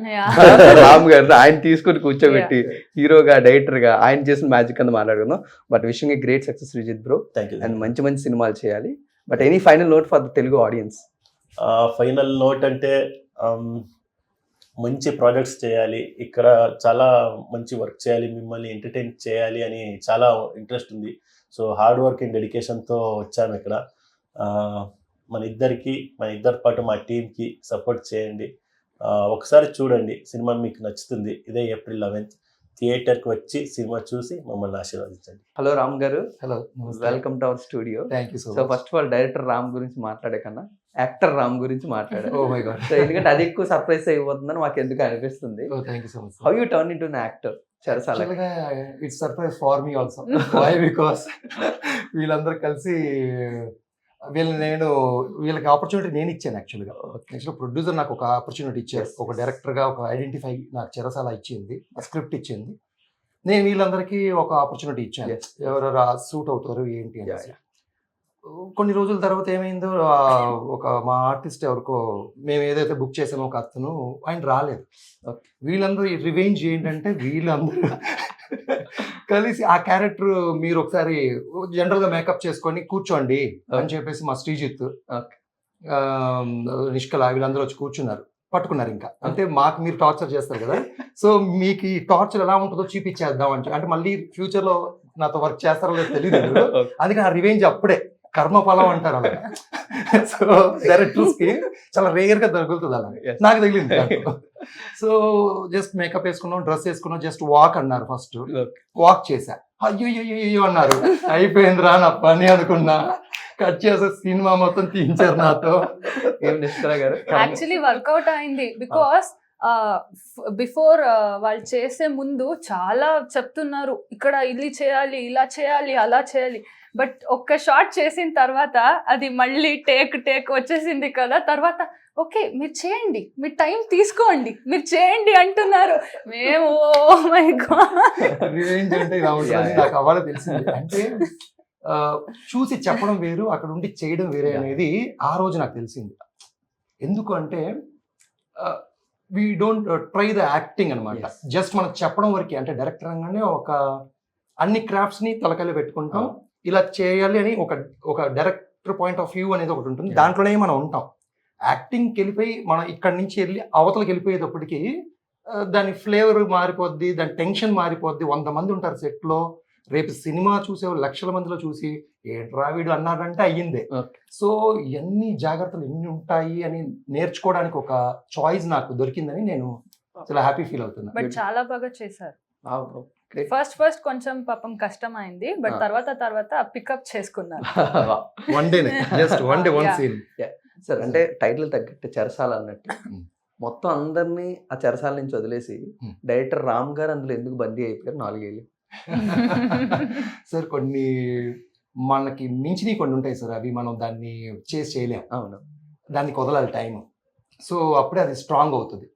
రామ్ గారు, ఆయన తీసుకుని కూర్చోబెట్టి హీరోగా డైరెక్టర్గా ఆయన చేసిన మ్యాజిక్ అంతా మాట్లాడుకుందాం. But wishing a great success Sreejith bro. Thank you. And మంచి మంచి సినిమాలు చేయాలి. But any final note for the Telugu audience? Final note అంటే మంచి ప్రాజెక్ట్స్ చేయాలి, ఇక్కడ చాలా మంచి వర్క్ చేయాలి, మిమ్మల్ని ఎంటర్టైన్ చేయాలి అని చాలా ఇంట్రెస్ట్ ఉంది. సో హార్డ్ వర్క్ అండ్ డెడికేషన్తో వచ్చాము ఇక్కడ. మన ఇద్దరి పాటు మా టీంకి సపోర్ట్ చేయండి. ఒకసారి చూడండి, సినిమా మీకు నచ్చుతుంది. ఇదే April 11th థియేటర్కి వచ్చి సినిమా చూసి మమ్మల్ని ఆశీర్వదించండి. హలో రామ్ గారు. Hello, welcome to our studio. Thank you so so first of all director Ram గురించి మాట్లాడే కన్నా యాక్టర్ రామ్ గురించి మాట్లాడారు. ఓ మై గాడ్. సో ఎందుకంటే అది ఎక్కువ సర్ప్రైజ్ అయిపోతుందని మాకు ఎందుకు అనిపిస్తుంది. Oh thank you so much. How you turn into an actor Cherasala? It's surprise for me also. Why? Because వీళ్ళందరూ కలిసి వీళ్ళకి ఆపర్చునిటీ నేను ఇచ్చాను. యాక్చువల్గా ప్రొడ్యూసర్ నాకు ఒక ఆపర్చునిటీ ఇచ్చారు, ఒక డైరెక్టర్గా ఒక ఐడెంటిఫై నాకు చెరసాల ఇచ్చింది, స్క్రిప్ట్ ఇచ్చింది. నేను వీళ్ళందరికీ ఒక ఆపర్చునిటీ ఇచ్చాను, ఎవరెవరు సూట్ అవుతారు ఏంటి అని. కొన్ని రోజుల తర్వాత ఏమైందో, ఒక మా ఆర్టిస్ట్ ఎవరికో మేము ఏదైతే బుక్ చేసామో ఒక అతను ఆయన రాలేదు. వీళ్ళందరూ రివెంజ్ ఏంటంటే వీళ్ళందరూ కలిసి ఆ క్యారెక్టర్ మీరు ఒకసారి జనరల్ గా మేకప్ చేసుకొని కూర్చోండి అని చెప్పేసి మా శ్రీజిత్, నిష్కల వీళ్ళందరూ వచ్చి కూర్చున్నారు, పట్టుకున్నారు. ఇంకా అంటే మాకు మీరు టార్చర్ చేస్తారు కదా, సో మీకు ఈ టార్చర్ ఎలా ఉంటుందో చూపించేద్దాం అంటే మళ్ళీ ఫ్యూచర్ లో నాతో వర్క్ చేస్తారో లేదో తెలియదు. అందుకని ఆ రివెంజ్ అప్పుడే కర్మఫలం అంటారు అలా. సో డైరెక్టర్స్ కి చాలా రేర్ గా దొరుకుతుంది అలా. నాకు తగిలింది. సో జస్ట్ మేకప్ వేసుకున్నాం, డ్రెస్ వేసుకున్నాం, జస్ట్ వాక్ అన్నారు. ఫస్ట్ వాక్ చేశా, అయ్యో అన్నారు. అయిపోయిందిరా నా పని అనుకున్నా. కట్ చేసే సినిమా మొత్తం తీయించారు నాతో. యాక్చువల్లీ వర్కౌట్ అయింది బికాస్ బిఫోర్ వాళ్ళు చేసే ముందు చాలా చెప్తున్నారు, ఇక్కడ ఇది చేయాలి, ఇలా చేయాలి, అలా చేయాలి. బట్ ఒక్క షాట్ చేసిన తర్వాత అది మళ్ళీ టేక్ వచ్చేసింది కదా. తర్వాత ఓకే మీరు చేయండి, మీరు టైం తీసుకోండి, మీరు చేయండి అంటున్నారు. మేము ఓ మై గాడ్ రివెంజ్ అంటే ఇలా ఉంటుంది నాకు అవ్వాలో తెలిసింది. అంటే చూసి చెప్పడం వేరు, అక్కడ ఉండి చేయడం వేరే అనేది ఆ రోజు నాకు తెలిసింది. ఎందుకు అంటే we don't try the acting అనమాట. జస్ట్ మనకు చెప్పడం వరకే. అంటే డైరెక్టర్ అనగానే ఒక అన్ని క్రాఫ్ట్స్ ని తలకాయలో పెట్టుకుంటాం, ఇలా చేయాలి అని ఒక డైరెక్టర్ పాయింట్ ఆఫ్ వ్యూ అనేది ఒకటి ఉంటుంది, దాంట్లోనే మనం ఉంటాం. యాక్టింగ్కి వెళ్ళిపోయి మనం ఇక్కడి నుంచి వెళ్ళి అవతలకి వెళ్ళిపోయేటప్పటికి దాని ఫ్లేవర్ మారిపోద్ది, దాని టెన్షన్ మారిపోద్ది. 100 మంది ఉంటారు సెట్లో, రేపు సినిమా చూసే లక్షల మందిలో చూసి ఏంట్రా వీడు అన్నాడంటే అయ్యిందే. సో ఎన్ని జాగ్రత్తలు ఎన్ని ఉంటాయి అని నేర్చుకోవడానికి ఒక చాయిస్ నాకు దొరికిందని నేను చాలా హ్యాపీ ఫీల్ అవుతున్నా. బట్ చాలా బాగా చేశారు. ఫస్ట్ కొంచెం పాపం కష్టం అయింది, బట్ Ah. తర్వాత పికప్ చేసుకున్నారు. One day just one day one Yeah. Scene. Sir అంటే టైటిల్ తగ్గట్టు చెరసాల అన్నట్టు Hmm. మొత్తం అందరినీ ఆ చెరసాల నుంచి వదిలేసి Hmm. డైరెక్టర్ రామ్ గారు అందులో ఎందుకు బందీ అయిపోయారు 4 ఏళ్ళు? సార్ కొన్ని మనకి మించినవి కొన్ని ఉంటాయి సార్, అవి మనం దాన్ని చేసి చేయలేం, అవును. దానికి వదలాలి టైం. సో అప్పుడే అది స్ట్రాంగ్ అవుతుంది.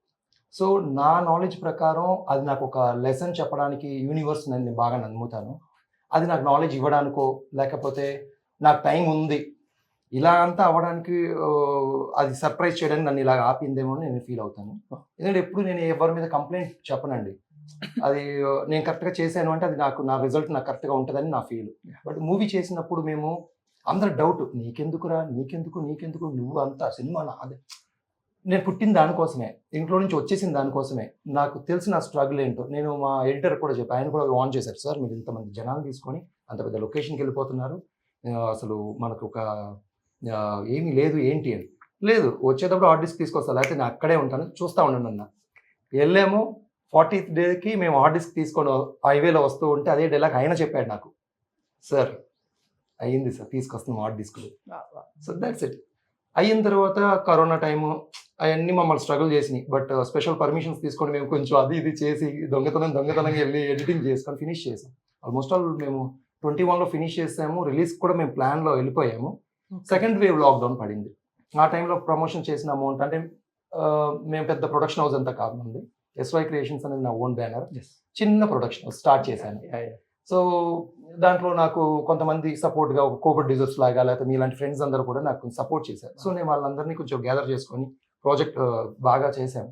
సో నా నాలెడ్జ్ ప్రకారం అది నాకు ఒక లెసన్ చెప్పడానికి యూనివర్స్ నేను బాగా నమ్ముతాను. అది నాకు నాలెడ్జ్ ఇవ్వడానికో లేకపోతే నాకు టైం ఉంది ఇలా అంతా అవ్వడానికి అది సర్ప్రైజ్ చేయడానికి నన్ను ఇలా ఆపిందేమో అని నేను ఫీల్ అవుతాను. ఎందుకంటే ఎప్పుడు నేను ఎవరి మీద కంప్లైంట్ చెప్పనండి. అది నేను కరెక్ట్గా చేశాను అంటే అది నా రిజల్ట్ నాకు కరెక్ట్గా ఉంటుందని నా ఫీల్. బట్ మూవీ చేసినప్పుడు మేము అందరు డౌట్, నీకెందుకురా నీకెందుకు నువ్వు అంతా సినిమా నాదే. నేను పుట్టిన దానికోసమే, ఇంట్లో నుంచి వచ్చేసిన దానికోసమే. నాకు తెలిసిన స్ట్రగుల్ ఏంటో నేను మా ఎడిటర్ కూడా చెప్పాను, ఆయన కూడా వాన్ చేశారు, సార్ మీరు ఇంతమంది జనాలు తీసుకొని అంత పెద్ద లొకేషన్కి వెళ్ళిపోతున్నారు, అసలు మనకు ఒక ఏమీ లేదు ఏంటి అని. లేదు, వచ్చేటప్పుడు హార్డ్ డిస్క్ తీసుకొస్తా, లేకపోతే నేను అక్కడే ఉంటాను చూస్తూ ఉండండి అన్న. వెళ్ళాము 40th డేకి మేము హార్డ్ డిస్క్ తీసుకొని హైవేలో వస్తూ ఉంటే అదే డైలాగ్ ఆయన చెప్పాడు నాకు, సార్ అయ్యింది సార్ తీసుకొస్తున్నాం హార్డ్ డిస్క్లు. So that's it. అయిన తర్వాత కరోనా టైము అవన్నీ మమ్మల్ని స్ట్రగుల్ చేసినాయి. బట్ స్పెషల్ పర్మిషన్స్ తీసుకొని మేము కొంచెం అది ఇది చేసి దొంగతనంగా వెళ్ళి ఎడిటింగ్ చేసుకొని ఫినిష్ చేసాం. ఆల్మోస్ట్ ఆల్ మేము 21లో ఫినిష్ చేసాము. రిలీజ్ కూడా మేము ప్లాన్లో వెళ్ళిపోయాము. సెకండ్ వేవ్ లాక్డౌన్ పడింది. ఆ టైంలో ప్రమోషన్ చేసిన అమౌంట్ అంటే మేము పెద్ద ప్రొడక్షన్ హౌస్ అంతా కాదు, SY క్రియేషన్స్ అనేది నా ఓన్ బ్యానర్, చిన్న ప్రొడక్షన్ స్టార్ట్ చేశాను. సో దాంట్లో నాకు కొంతమంది సపోర్ట్గా ఒక కోవిడ్ డిజర్స్ లాగా లేకపోతే మీలాంటి ఫ్రెండ్స్ అందరూ కూడా నాకు సపోర్ట్ చేశారు. సో నేను వాళ్ళందరినీ కొంచెం గ్యాదర్ చేసుకొని ప్రాజెక్ట్ బాగా చేశాను.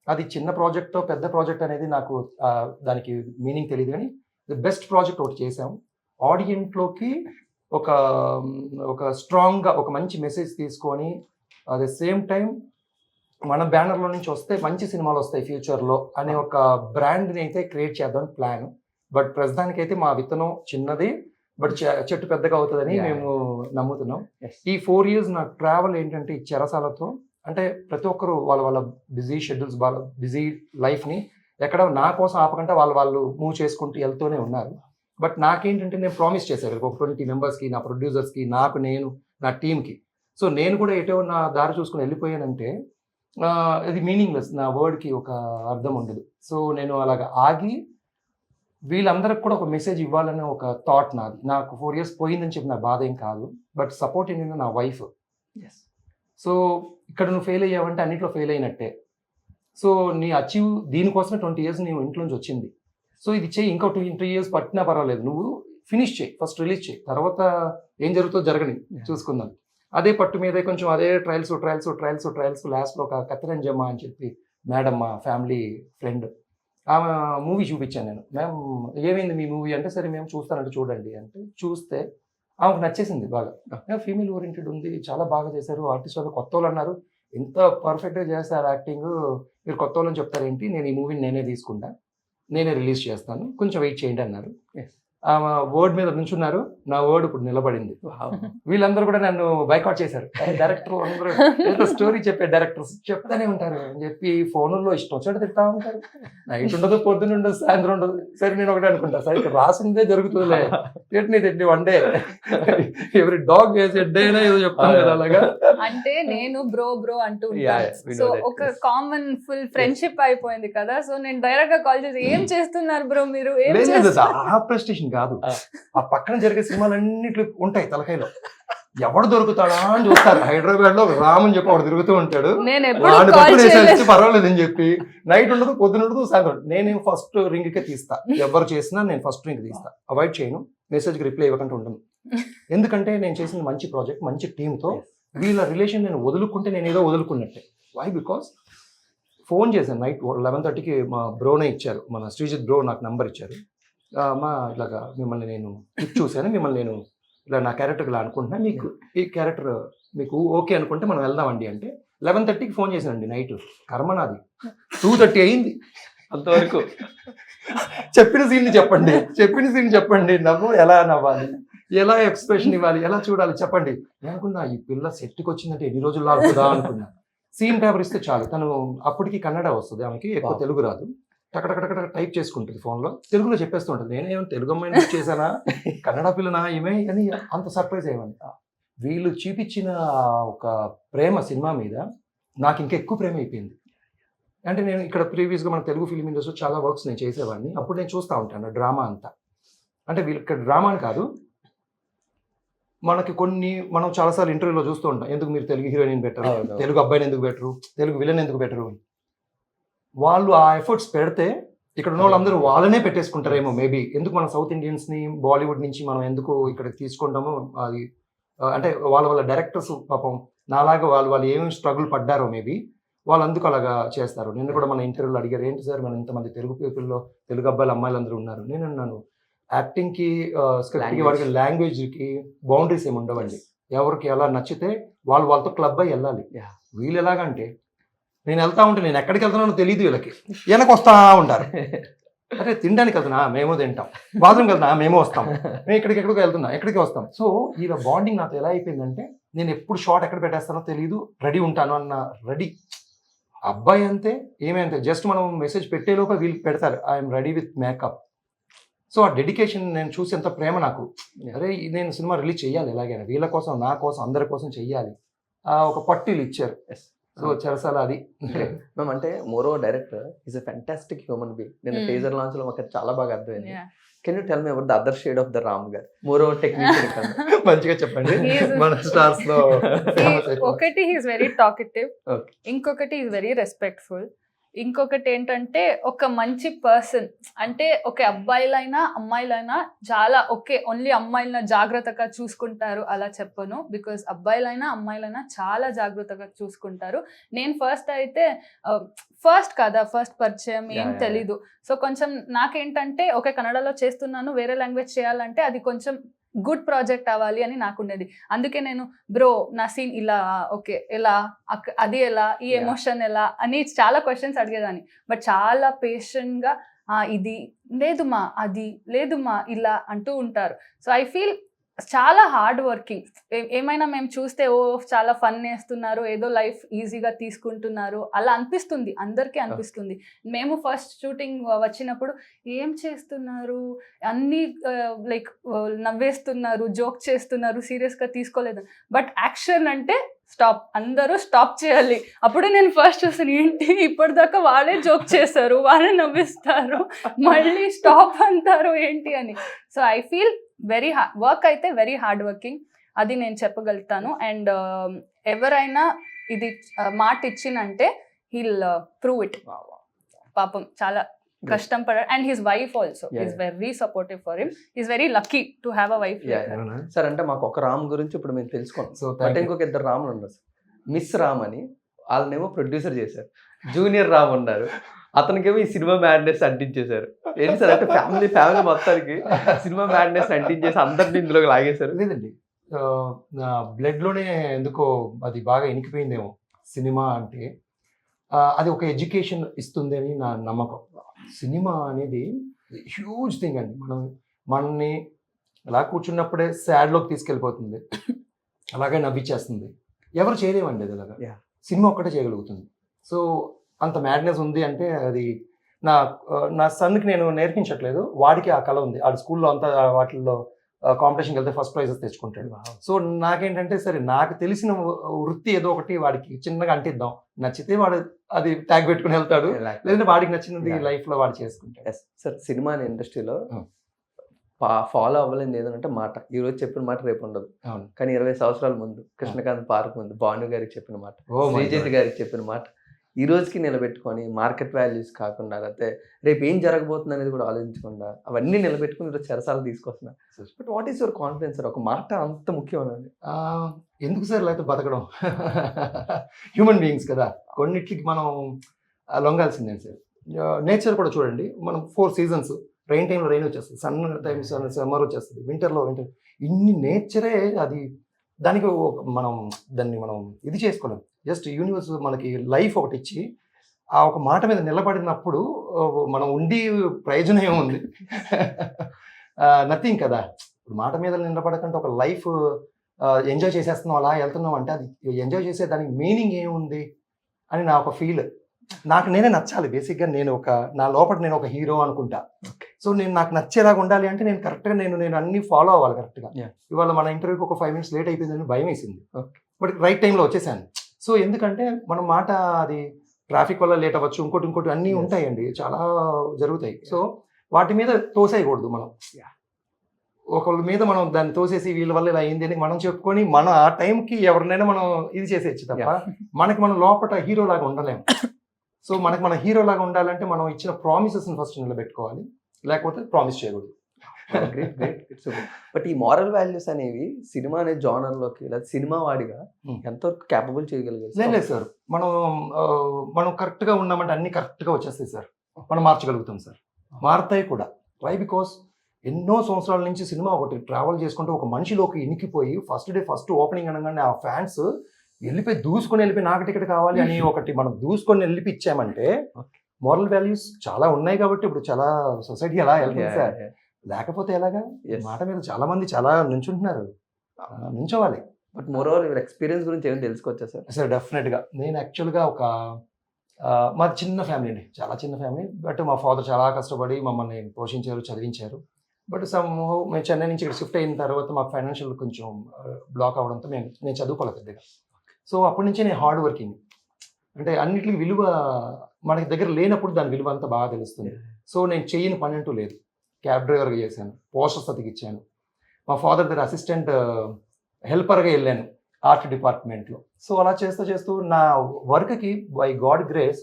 అది చిన్న ప్రాజెక్ట్ పెద్ద ప్రాజెక్ట్ అనేది నాకు దానికి మీనింగ్ తెలియదు, కానీ ది బెస్ట్ ప్రాజెక్ట్ ఒకటి చేసాము. ఆడియన్స్లోకి ఒక స్ట్రాంగ్గా ఒక మంచి మెసేజ్ తీసుకొని అట్ ద సేమ్ టైం మన బ్యానర్లో నుంచి వస్తే మంచి సినిమాలు వస్తాయి ఫ్యూచర్లో అనే ఒక బ్రాండ్ని అయితే క్రియేట్ చేద్దాం ప్లాన్. బట్ ప్రస్తుతానికైతే మా విత్తనం చిన్నది, బట్ చెట్టు పెద్దగా అవుతుందని మేము నమ్ముతున్నాం. ఈ 4 years నా ట్రావెల్ ఏంటంటే ఈ చెరసాలతో, అంటే ప్రతి ఒక్కరు వాళ్ళ బిజీ షెడ్యూల్స్, వాళ్ళ బిజీ లైఫ్ని ఎక్కడ నా కోసం ఆపకుండా వాళ్ళు మూవ్ చేసుకుంటూ వెళ్తూనే ఉన్నారు. బట్ నాకేంటంటే నేను ప్రామిస్ చేశాను ఒక 20 మెంబర్స్కి, నా ప్రొడ్యూసర్స్కి, నేను నా టీమ్కి. సో నేను కూడా ఎటో నా దారి చూసుకుని వెళ్ళిపోయానంటే ఇది మీనింగ్లెస్, నా వర్డ్కి ఒక అర్థం ఉండదు. సో నేను అలాగ ఆగి వీళ్ళందరికి కూడా ఒక మెసేజ్ ఇవ్వాలనే ఒక థాట్ నాది. నాకు 4 years పోయిందని చెప్పి నా బాధ ఏం కాదు, బట్ సపోర్ట్ ఏంటంటే నా వైఫ్. సో ఇక్కడ నువ్వు ఫెయిల్ అయ్యావంటే అన్నింటిలో ఫెయిల్ అయినట్టే. సో నీ అచీవ్ దీనికోసమే 20 years నీవు ఇంట్లో నుంచి వచ్చింది. సో ఇది చేయి, ఇంకో 2 years పట్టినా పర్వాలేదు, నువ్వు ఫినిష్ చేయి, ఫస్ట్ రిలీజ్ చేయి, తర్వాత ఏం జరుగుతుందో జరగని చూసుకుందాం. అదే పట్టు మీద కొంచెం అదే ట్రయల్స్ లాస్ట్లో ఒక కత్తిరంజమ్మ అని చెప్పి మేడం, మా ఫ్యామిలీ ఫ్రెండ్, ఆమె మూవీ చూపించాను నేను. మ్యామ్ ఏమైంది మీ మూవీ అంటే, సరే మేము చూస్తానంటే చూడండి అంటే చూస్తే ఆమెకు నచ్చేసింది బాగా. ఫీమేల్ ఓరియంటెడ్ ఉంది, చాలా బాగా చేశారు, ఆర్టిస్ట్ వాళ్ళు కొత్త వాళ్ళు అన్నారు, ఎంత పర్ఫెక్ట్గా చేస్తారు యాక్టింగ్, మీరు కొత్త వాళ్ళని చెప్తారేంటి, నేను ఈ మూవీని నేనే తీసుకుంటా, నేనే రిలీజ్ చేస్తాను, కొంచెం వెయిట్ చేయండి అన్నారు. ఆమె వర్డ్ మీద నుంచున్నారు, నా వర్డ్ ఇప్పుడు నిలబడింది. వీళ్ళందరూ కూడా నన్ను బైకాట్ చేశారు. డైరెక్టర్ అందరూ ఏదో స్టోరీ చెప్పే డైరెక్టర్స్ చెప్తానే ఉంటారు అని చెప్పి ఫోన్లో ఇష్టం వచ్చినట్టు తింటా ఉంటారు. నైట్ ఉండదు, పొద్దున్న ఉండదు, సాయంత్రం ఉండదు. సరే నేను ఒకటే అనుకుంటా, సరే రాసిందే జరుగుతుందిలే, తిట్టి వన్ డే ఎవరి డాగ్ వేసే డే ఏదో చెప్తాను కదా అలాగా. అంటే నేను బ్రో అంటూ ఉంటాను. సో ఒక కామన్ ఫుల్ ఫ్రెండ్షిప్ అయిపోయింది కదా. సో నేను డైరెక్ట్ గా కాల్ చేసి ఏం చేస్తున్నారు బ్రో మీరు, ఏం చేస్తున్నారు? ఆ ప్రెస్టేషన్ కాదు, ఆ పక్కన జరిగే సినిమాలన్నిట్లు ఉంటాయి తలకాయలో, ఎవడు దొరుకుతాడా అని చూస్తారు. హైదరాబాద్ లో రామ్ అని చెప్పి ఒకడు తిరుగుతూ ఉంటాడు, పర్వాలేదు అని చెప్పి నైట్ ఉండదు, పొద్దున ఉండదు, సాయంత్రం. నేను ఫస్ట్ రింగ్ కే తీస్తా, ఎవరు చేసినా నేను ఫస్ట్ రింగ్ తీస్తా, అవాయిడ్ చేయను, మెసేజ్కి రిప్లై ఇవ్వకుండా ఉండను. ఎందుకంటే నేను చేసిన మంచి ప్రాజెక్ట్, మంచి టీంతో వీళ్ళ రిలేషన్ నేను వదులుకుంటే నేను ఏదో వదులుకున్నట్టే. వై? బికాస్ ఫోన్ చేశాను నైట్ 11:30కి, మా బ్రోనే ఇచ్చారు, మన శ్రీజిత్ బ్రో నాకు నంబర్ ఇచ్చారు. మా ఇలాగా మిమ్మల్ని నేను చూశాను, మిమ్మల్ని నేను ఇలా నా క్యారెక్టర్ ఇలా అనుకుంటున్నా, మీకు ఈ క్యారెక్టర్ మీకు ఓకే అనుకుంటే మనం వెళ్దామండి అంటే 11:30కి ఫోన్ చేశానండి నైట్. కర్మ నాది, 2:30 అయింది. అంతవరకు చెప్పిన సీన్ చెప్పండి, నవ్వు ఎలా నవ్వాలి, ఎలా ఎక్స్ప్రెషన్ ఇవ్వాలి, ఎలా చూడాలి చెప్పండి. నేను అనుకున్నా ఈ పిల్ల సెట్కి వచ్చిందంటే ఎన్ని రోజులు లాగుతుందా అనుకున్నా. సీన్ పేపర్ ఇస్తే చాలు, తను అప్పటికి కన్నడ వస్తుంది, ఆమెకి ఎక్కువ తెలుగు రాదు. టక టైప్ చేసుకుంటుంది ఫోన్లో, తెలుగులో చెప్పేస్తూ ఉంటుంది. నేనేమో తెలుగు అమ్మాయిని బుక్ చేశానా, కన్నడ పిల్లనా ఏమే అని అంత సర్ప్రైజ్ అయ్యాను. వీళ్ళు చూపించిన ఒక ప్రేమ సినిమా మీద నాకు ఇంకా ఎక్కువ ప్రేమ అయిపోయింది. అంటే నేను ఇక్కడ ప్రీవియస్గా మన తెలుగు ఫిల్మ్ ఇండస్ట్రీలో చాలా వర్క్స్ నేను చేసేవాడిని. అప్పుడు నేను చూస్తూ ఉంటాను డ్రామా అంతా. అంటే వీళ్ళు ఇక్కడ డ్రామా అని కాదు, మనకి మనం చాలాసార్లు ఇంటర్వ్యూలో చూస్తూ ఉంటాం, ఎందుకు మీరు తెలుగు హీరోయిన్ పెట్టరు, తెలుగు అబ్బాయిని ఎందుకు పెట్టరు, తెలుగు విలన్ ఎందుకు పెట్టరు అని. వాళ్ళు ఆ ఎఫర్ట్స్ పెడితే ఇక్కడ ఉన్న వాళ్ళందరూ వాళ్ళనే పెట్టేసుకుంటారేమో మేబీ. ఎందుకు మన సౌత్ ఇండియన్స్ని బాలీవుడ్ నుంచి మనం ఎందుకు ఇక్కడికి తీసుకుంటామో, అది అంటే వాళ్ళ డైరెక్టర్స్ పాపం నాలాగా వాళ్ళు ఏమేమి స్ట్రగుల్ పడ్డారో మేబీ, వాళ్ళు అందుకు అలాగా చేస్తారు. నేను కూడా మన ఇంటర్వ్యూలో అడిగారు, ఏంటి సార్ మన ఇంతమంది తెలుగు పీపుల్లో తెలుగు అబ్బాయిలు అమ్మాయిలు అందరూ ఉన్నారు. నేను అన్నాను, యాక్టింగ్కి స్క్రిప్ట్కి వాడికి లాంగ్వేజ్కి బౌండరీస్ ఏమి ఉండవండి. ఎవరికి ఎలా నచ్చితే వాళ్ళతో క్లబ్ అయ్యి వెళ్ళాలి. వీళ్ళు ఎలాగంటే నేను వెళ్తా ఉంటే నేను ఎక్కడికి వెళ్తున్నానో తెలియదు, వీళ్ళకి వెనక్కి వస్తూ ఉంటారు. అరే తినడానికి వెళ్తున్నా మేము తింటాం, బాత్రూమ్కి వెళ్తున్నా మేము వస్తాం, మేము ఎక్కడికి వెళ్తున్నా ఎక్కడికి వస్తాం. సో వీళ్ళ బాండింగ్ నాతో ఎలా అయిపోయిందంటే, నేను ఎప్పుడు షార్ట్ ఎక్కడ పెట్టేస్తానో తెలియదు, రెడీ ఉంటాను అన్న రెడీ. అబ్బాయి అంతే ఏమంతే, జస్ట్ మనం మెసేజ్ పెట్టేలోపు వీళ్ళు పెడతారు I'm ready with makeup. So ఆ డెడికేషన్ నేను చూసి ఎంత ప్రేమ నాకు. అరే నేను సినిమా రిలీజ్ చేయాలి ఎలాగైనా, వీళ్ళ కోసం నా కోసం అందరి కోసం చెయ్యాలి. ఒక పట్టీలు ఇచ్చారు. సో చెరసాల అది మేము అంటే మోరో director is a fantastic human being. నేను టీజర్ లాంచ్ లో మాకు చాలా బాగా అర్థమైంది. Can you tell me about the other shade of the Ram గారు, మోరో టెక్నీషియన్? మంచిగా చెప్పండి. మన స్టార్స్ లో ఒకటి హీస్ వెరీ టాకెటివ్, ఇంకొకటి ఈజ్ వెరీ రెస్పెక్ట్ఫుల్, ఇంకొకటి ఏంటంటే ఒక మంచి పర్సన్. అంటే ఒక అబ్బాయిలైనా అమ్మాయిలైనా చాలా ఓన్లీ అమ్మాయిలైనా జాగ్రత్తగా చూసుకుంటారు అలా చెప్పను, బికాస్ అబ్బాయిలైనా అమ్మాయిలైనా చాలా జాగ్రత్తగా చూసుకుంటారు. నేను ఫస్ట్ పరిచయం ఏం తెలీదు. సో కొంచెం నాకేంటంటే కన్నడలో చేస్తున్నాను, వేరే లాంగ్వేజ్ చేయాలంటే అది కొంచెం గుడ్ ప్రాజెక్ట్ అవ్వాలి అని నాకుండేది. అందుకే నేను బ్రో నా సీన్ ఇలా ఎలా, అది ఎలా, ఈ ఎమోషన్ ఎలా అని చాలా క్వశ్చన్స్ అడిగేదాన్ని. బట్ చాలా పేషెంట్గా ఇది లేదుమా, అది లేదుమా, ఇలా అంటూ ఉంటారు. సో ఐ ఫీల్ చాలా హార్డ్ వర్కింగ్. ఏమైనా మేము చూస్తే చాలా ఫన్ వేస్తున్నారు, ఏదో లైఫ్ ఈజీగా తీసుకుంటున్నారు అలా అనిపిస్తుంది, అందరికీ అనిపిస్తుంది. మేము ఫస్ట్ షూటింగ్ వచ్చినప్పుడు ఏం చేస్తున్నారు, అన్నీ నవ్వేస్తున్నారు, జోక్ చేస్తున్నారు, సీరియస్గా తీసుకోలేదు. బట్ యాక్షన్ అంటే అందరూ స్టాప్ చేయాలి. అప్పుడు నేను ఫస్ట్ చూసాను, ఏంటి ఇప్పటిదాకా వాళ్ళే జోక్ చేస్తారు, వాళ్ళే నవ్విస్తారు, మళ్ళీ స్టాప్ అంటారు ఏంటి అని. సో ఐ ఫీల్ వర్క్ అయితే వెరీ హార్డ్ వర్కింగ్, అది నేను చెప్పగలుగుతాను. అండ్ ఎవరైనా ఇది మాట ఇచ్చినంటే హీల్ ప్రూవ్ ఇట్. పాపం చాలా కష్టం పడారు. And his wife also is very supportive for him. Is very lucky to have a wife. Sir అంటే మాకు ఒక రామ్ గురించి ఇప్పుడు మేము తెలుసుకోండి. సో అంటే ఇంకొక ఇద్దరు రాములు ఉన్నారు, మిస్ రామ్ అని, వాళ్ళనేమో ప్రొడ్యూసర్ చేశారు. జూనియర్ రామ్ ఉన్నారు, అతనికేమో ఈ సినిమా మ్యాడ్నెస్ అంటించేశారు. ఏంటి సార్ అంటే ఫ్యామిలీ మొత్తానికి సినిమా మ్యాడ్నెస్ అంటించేసి అందరిని ఇందులోకి లాగేశారు. లేదండి, నా బ్లడ్లోనే ఎందుకో అది బాగా ఇనికిపోయిందేమో సినిమా అంటే. అది ఒక ఎడ్యుకేషన్ ఇస్తుంది అని నా నమ్మకం. సినిమా అనేది హ్యూజ్ థింగ్ అండి. మనల్ని అలా కూర్చున్నప్పుడే సాడ్లోకి తీసుకెళ్ళిపోతుంది, అలాగే నవ్విచ్చేస్తుంది. ఎవరు చేయలేమండి అది అలాగా, సినిమా ఒక్కటే చేయగలుగుతుంది. సో అంత మ్యాడ్నెస్ ఉంది అంటే అది నా సన్కి నేను నేర్పించట్లేదు, వాడికి ఆ కళ ఉంది. ఆడు స్కూల్లో అంతా వాటిల్లో కాంపిటీషన్కి వెళ్తే ఫస్ట్ ప్రైజెస్ తెచ్చుకుంటాడు. సో నాకేంటంటే సరే నాకు తెలిసిన వృత్తి ఏదో ఒకటి వాడికి చిన్నగా అంటిద్దాం, నచ్చితే వాడు అది ట్యాగ్ పెట్టుకుని వెళ్తాడు, లేదంటే వాడికి నచ్చినది లైఫ్లో వాడు చేసుకుంటాడు. సార్ సినిమా ఇండస్ట్రీలో ఫాలో అవ్వలేదు ఏదంటే మాట, ఈ రోజు చెప్పిన మాట రేపు ఉండదు. కానీ 20 సంవత్సరాల ముందు కృష్ణకాంత్ పార్క్ ముందు భాను గారికి చెప్పిన మాట, శ్రీజిత్ గారికి చెప్పిన మాట ఈ రోజుకి నిలబెట్టుకొని, మార్కెట్ వాల్యూస్ కాకుండా, లేకపోతే రేపు ఏం జరగబోతుంది అనేది కూడా ఆలోచించకుండా అవన్నీ నిలబెట్టుకుని ఈరోజు చెరసాలు తీసుకొస్తున్నారు. But what is your confidence sir? ఒక మాట అంత ముఖ్యమైనది ఎందుకు సార్? లేకపోతే బతకడం హ్యూమన్ బీయింగ్స్ కదా, కొన్నిటికి మనం లొంగాల్సిందే సార్. నేచర్ కూడా చూడండి, మనం 4 seasons, రెయిన్ టైంలో రెయిన్ వచ్చేస్తుంది, సన్ టైమ్స్ సమ్మర్ వచ్చేస్తుంది, వింటర్లో వింటర్. ఇన్ని నేచరే అది, దానికి దాన్ని మనం ఇది చేసుకోలేం. జస్ట్ యూనివర్స్ మనకి లైఫ్ ఒకటి ఇచ్చి ఆ ఒక మాట మీద నిలబడినప్పుడు మనం ఉండి ప్రయోజనం ఏముంది? నథింగ్ కదా. ఇప్పుడు మాట మీద నిలబడకంటే ఒక లైఫ్ ఎంజాయ్ చేసేస్తున్నాం, అలా వెళ్తున్నాం అంటే అది ఎంజాయ్ చేసే దానికి మీనింగ్ ఏముంది అని నా ఒక ఫీల్. నాకు నేనే నచ్చాలి బేసిక్గా. నా లోపల నేను ఒక హీరో అనుకుంటా. సో నాకు నచ్చేలాగా ఉండాలి అంటే నేను కరెక్ట్గా నేను అన్ని ఫాలో అవ్వాలి కరెక్ట్గా. ఇవాళ మన ఇంటర్వ్యూకి ఒక 5 minutes లేట్ అయిపోయిందని భయం వేసింది, బట్ రైట్ టైంలో వచ్చేసాను. సో ఎందుకంటే మన మాట అది ట్రాఫిక్ వల్ల లేట్ అవ్వచ్చు, ఇంకోటి అన్నీ ఉంటాయండి, చాలా జరుగుతాయి. సో వాటి మీద తోసేయకూడదు మనం. ఒకళ్ళ మీద మనం దాన్ని తోసేసి వీళ్ళ వల్ల ఇలా అయింది అని మనం చెప్పుకొని మనం ఆ టైంకి ఎవరినైనా మనం ఇది చేసేయచ్చు తప్ప మనకి మనం లోపల హీరో లాగా ఉండలేము. సో మనకి మన హీరో లాగా ఉండాలంటే మనం ఇచ్చిన ప్రామిసెస్ని ఫస్ట్ నిలబెట్టుకోవాలి, లేకపోతే ప్రామిస్ చేయకూడదు. బట్ ఈ మారల్ వాల్యూస్ అనేవి సినిమా అనే జానర్ లోకి లేదా సినిమా వాడిగా ఎంతవరకు క్యాపబుల్ చేయగలిగారు? లేదు సార్, మనం కరెక్ట్గా ఉన్నామంటే అన్ని కరెక్ట్గా వచ్చేస్తాయి సార్, మనం మార్చగలుగుతాం సార్, మారుతాయి కూడా. వై? బికాస్ ఎన్నో సంవత్సరాల నుంచి సినిమా ఒకటి ట్రావెల్ చేసుకుంటూ ఒక మనిషిలోకి ఇనికిపోయి ఫస్ట్ ఓపెనింగ్ అనగానే ఆ ఫ్యాన్స్ దూసుకొని వెళ్ళిపోయి నాకు టికెట్ కావాలి అని ఒకటి మనం దూసుకొని వెళ్ళిపిచ్చామంటే మోరల్ వాల్యూస్ చాలా ఉన్నాయి కాబట్టి ఇప్పుడు చాలా సొసైటీ ఎలా వెళ్తుంది సార్. లేకపోతే ఎలాగా? మాట మీద చాలా మంది చాలా నుంచుంటున్నారు, నుంచోవాలి. But moreover your experience గురించి ఏమైనా తెలుసుకోవచ్చా సార్? సార్ డెఫినెట్గా. నేను యాక్చువల్గా మాది చిన్న ఫ్యామిలీ అండి, చాలా చిన్న ఫ్యామిలీ. బట్ మా ఫాదర్ చాలా కష్టపడి మమ్మల్ని పోషించారు, చదివించారు. బట్ మేము చెన్నై నుంచి ఇక్కడ షిఫ్ట్ అయిన తర్వాత మాకు ఫైనాన్షియల్ కొంచెం బ్లాక్ అవడంతో నేను చదువుకోలేదు పెద్దగా. సో అప్పటి నుంచి నేను హార్డ్ వర్కింగ్. అంటే అన్నిటికీ విలువ మనకి దగ్గర లేనప్పుడు దాని విలువ అంతా బాగా తెలుస్తుంది. సో నేను చెయ్యని పని అంటూ లేదు. క్యాబ్ డ్రైవర్గా చేశాను, పోస్టర్స్ అతికిచ్చాను, మా ఫాదర్ దగ్గర అసిస్టెంట్ హెల్పర్గా వెళ్ళాను ఆర్ట్ డిపార్ట్మెంట్లో. సో అలా చేస్తూ నా వర్క్కి బై గాడ్ గ్రేస్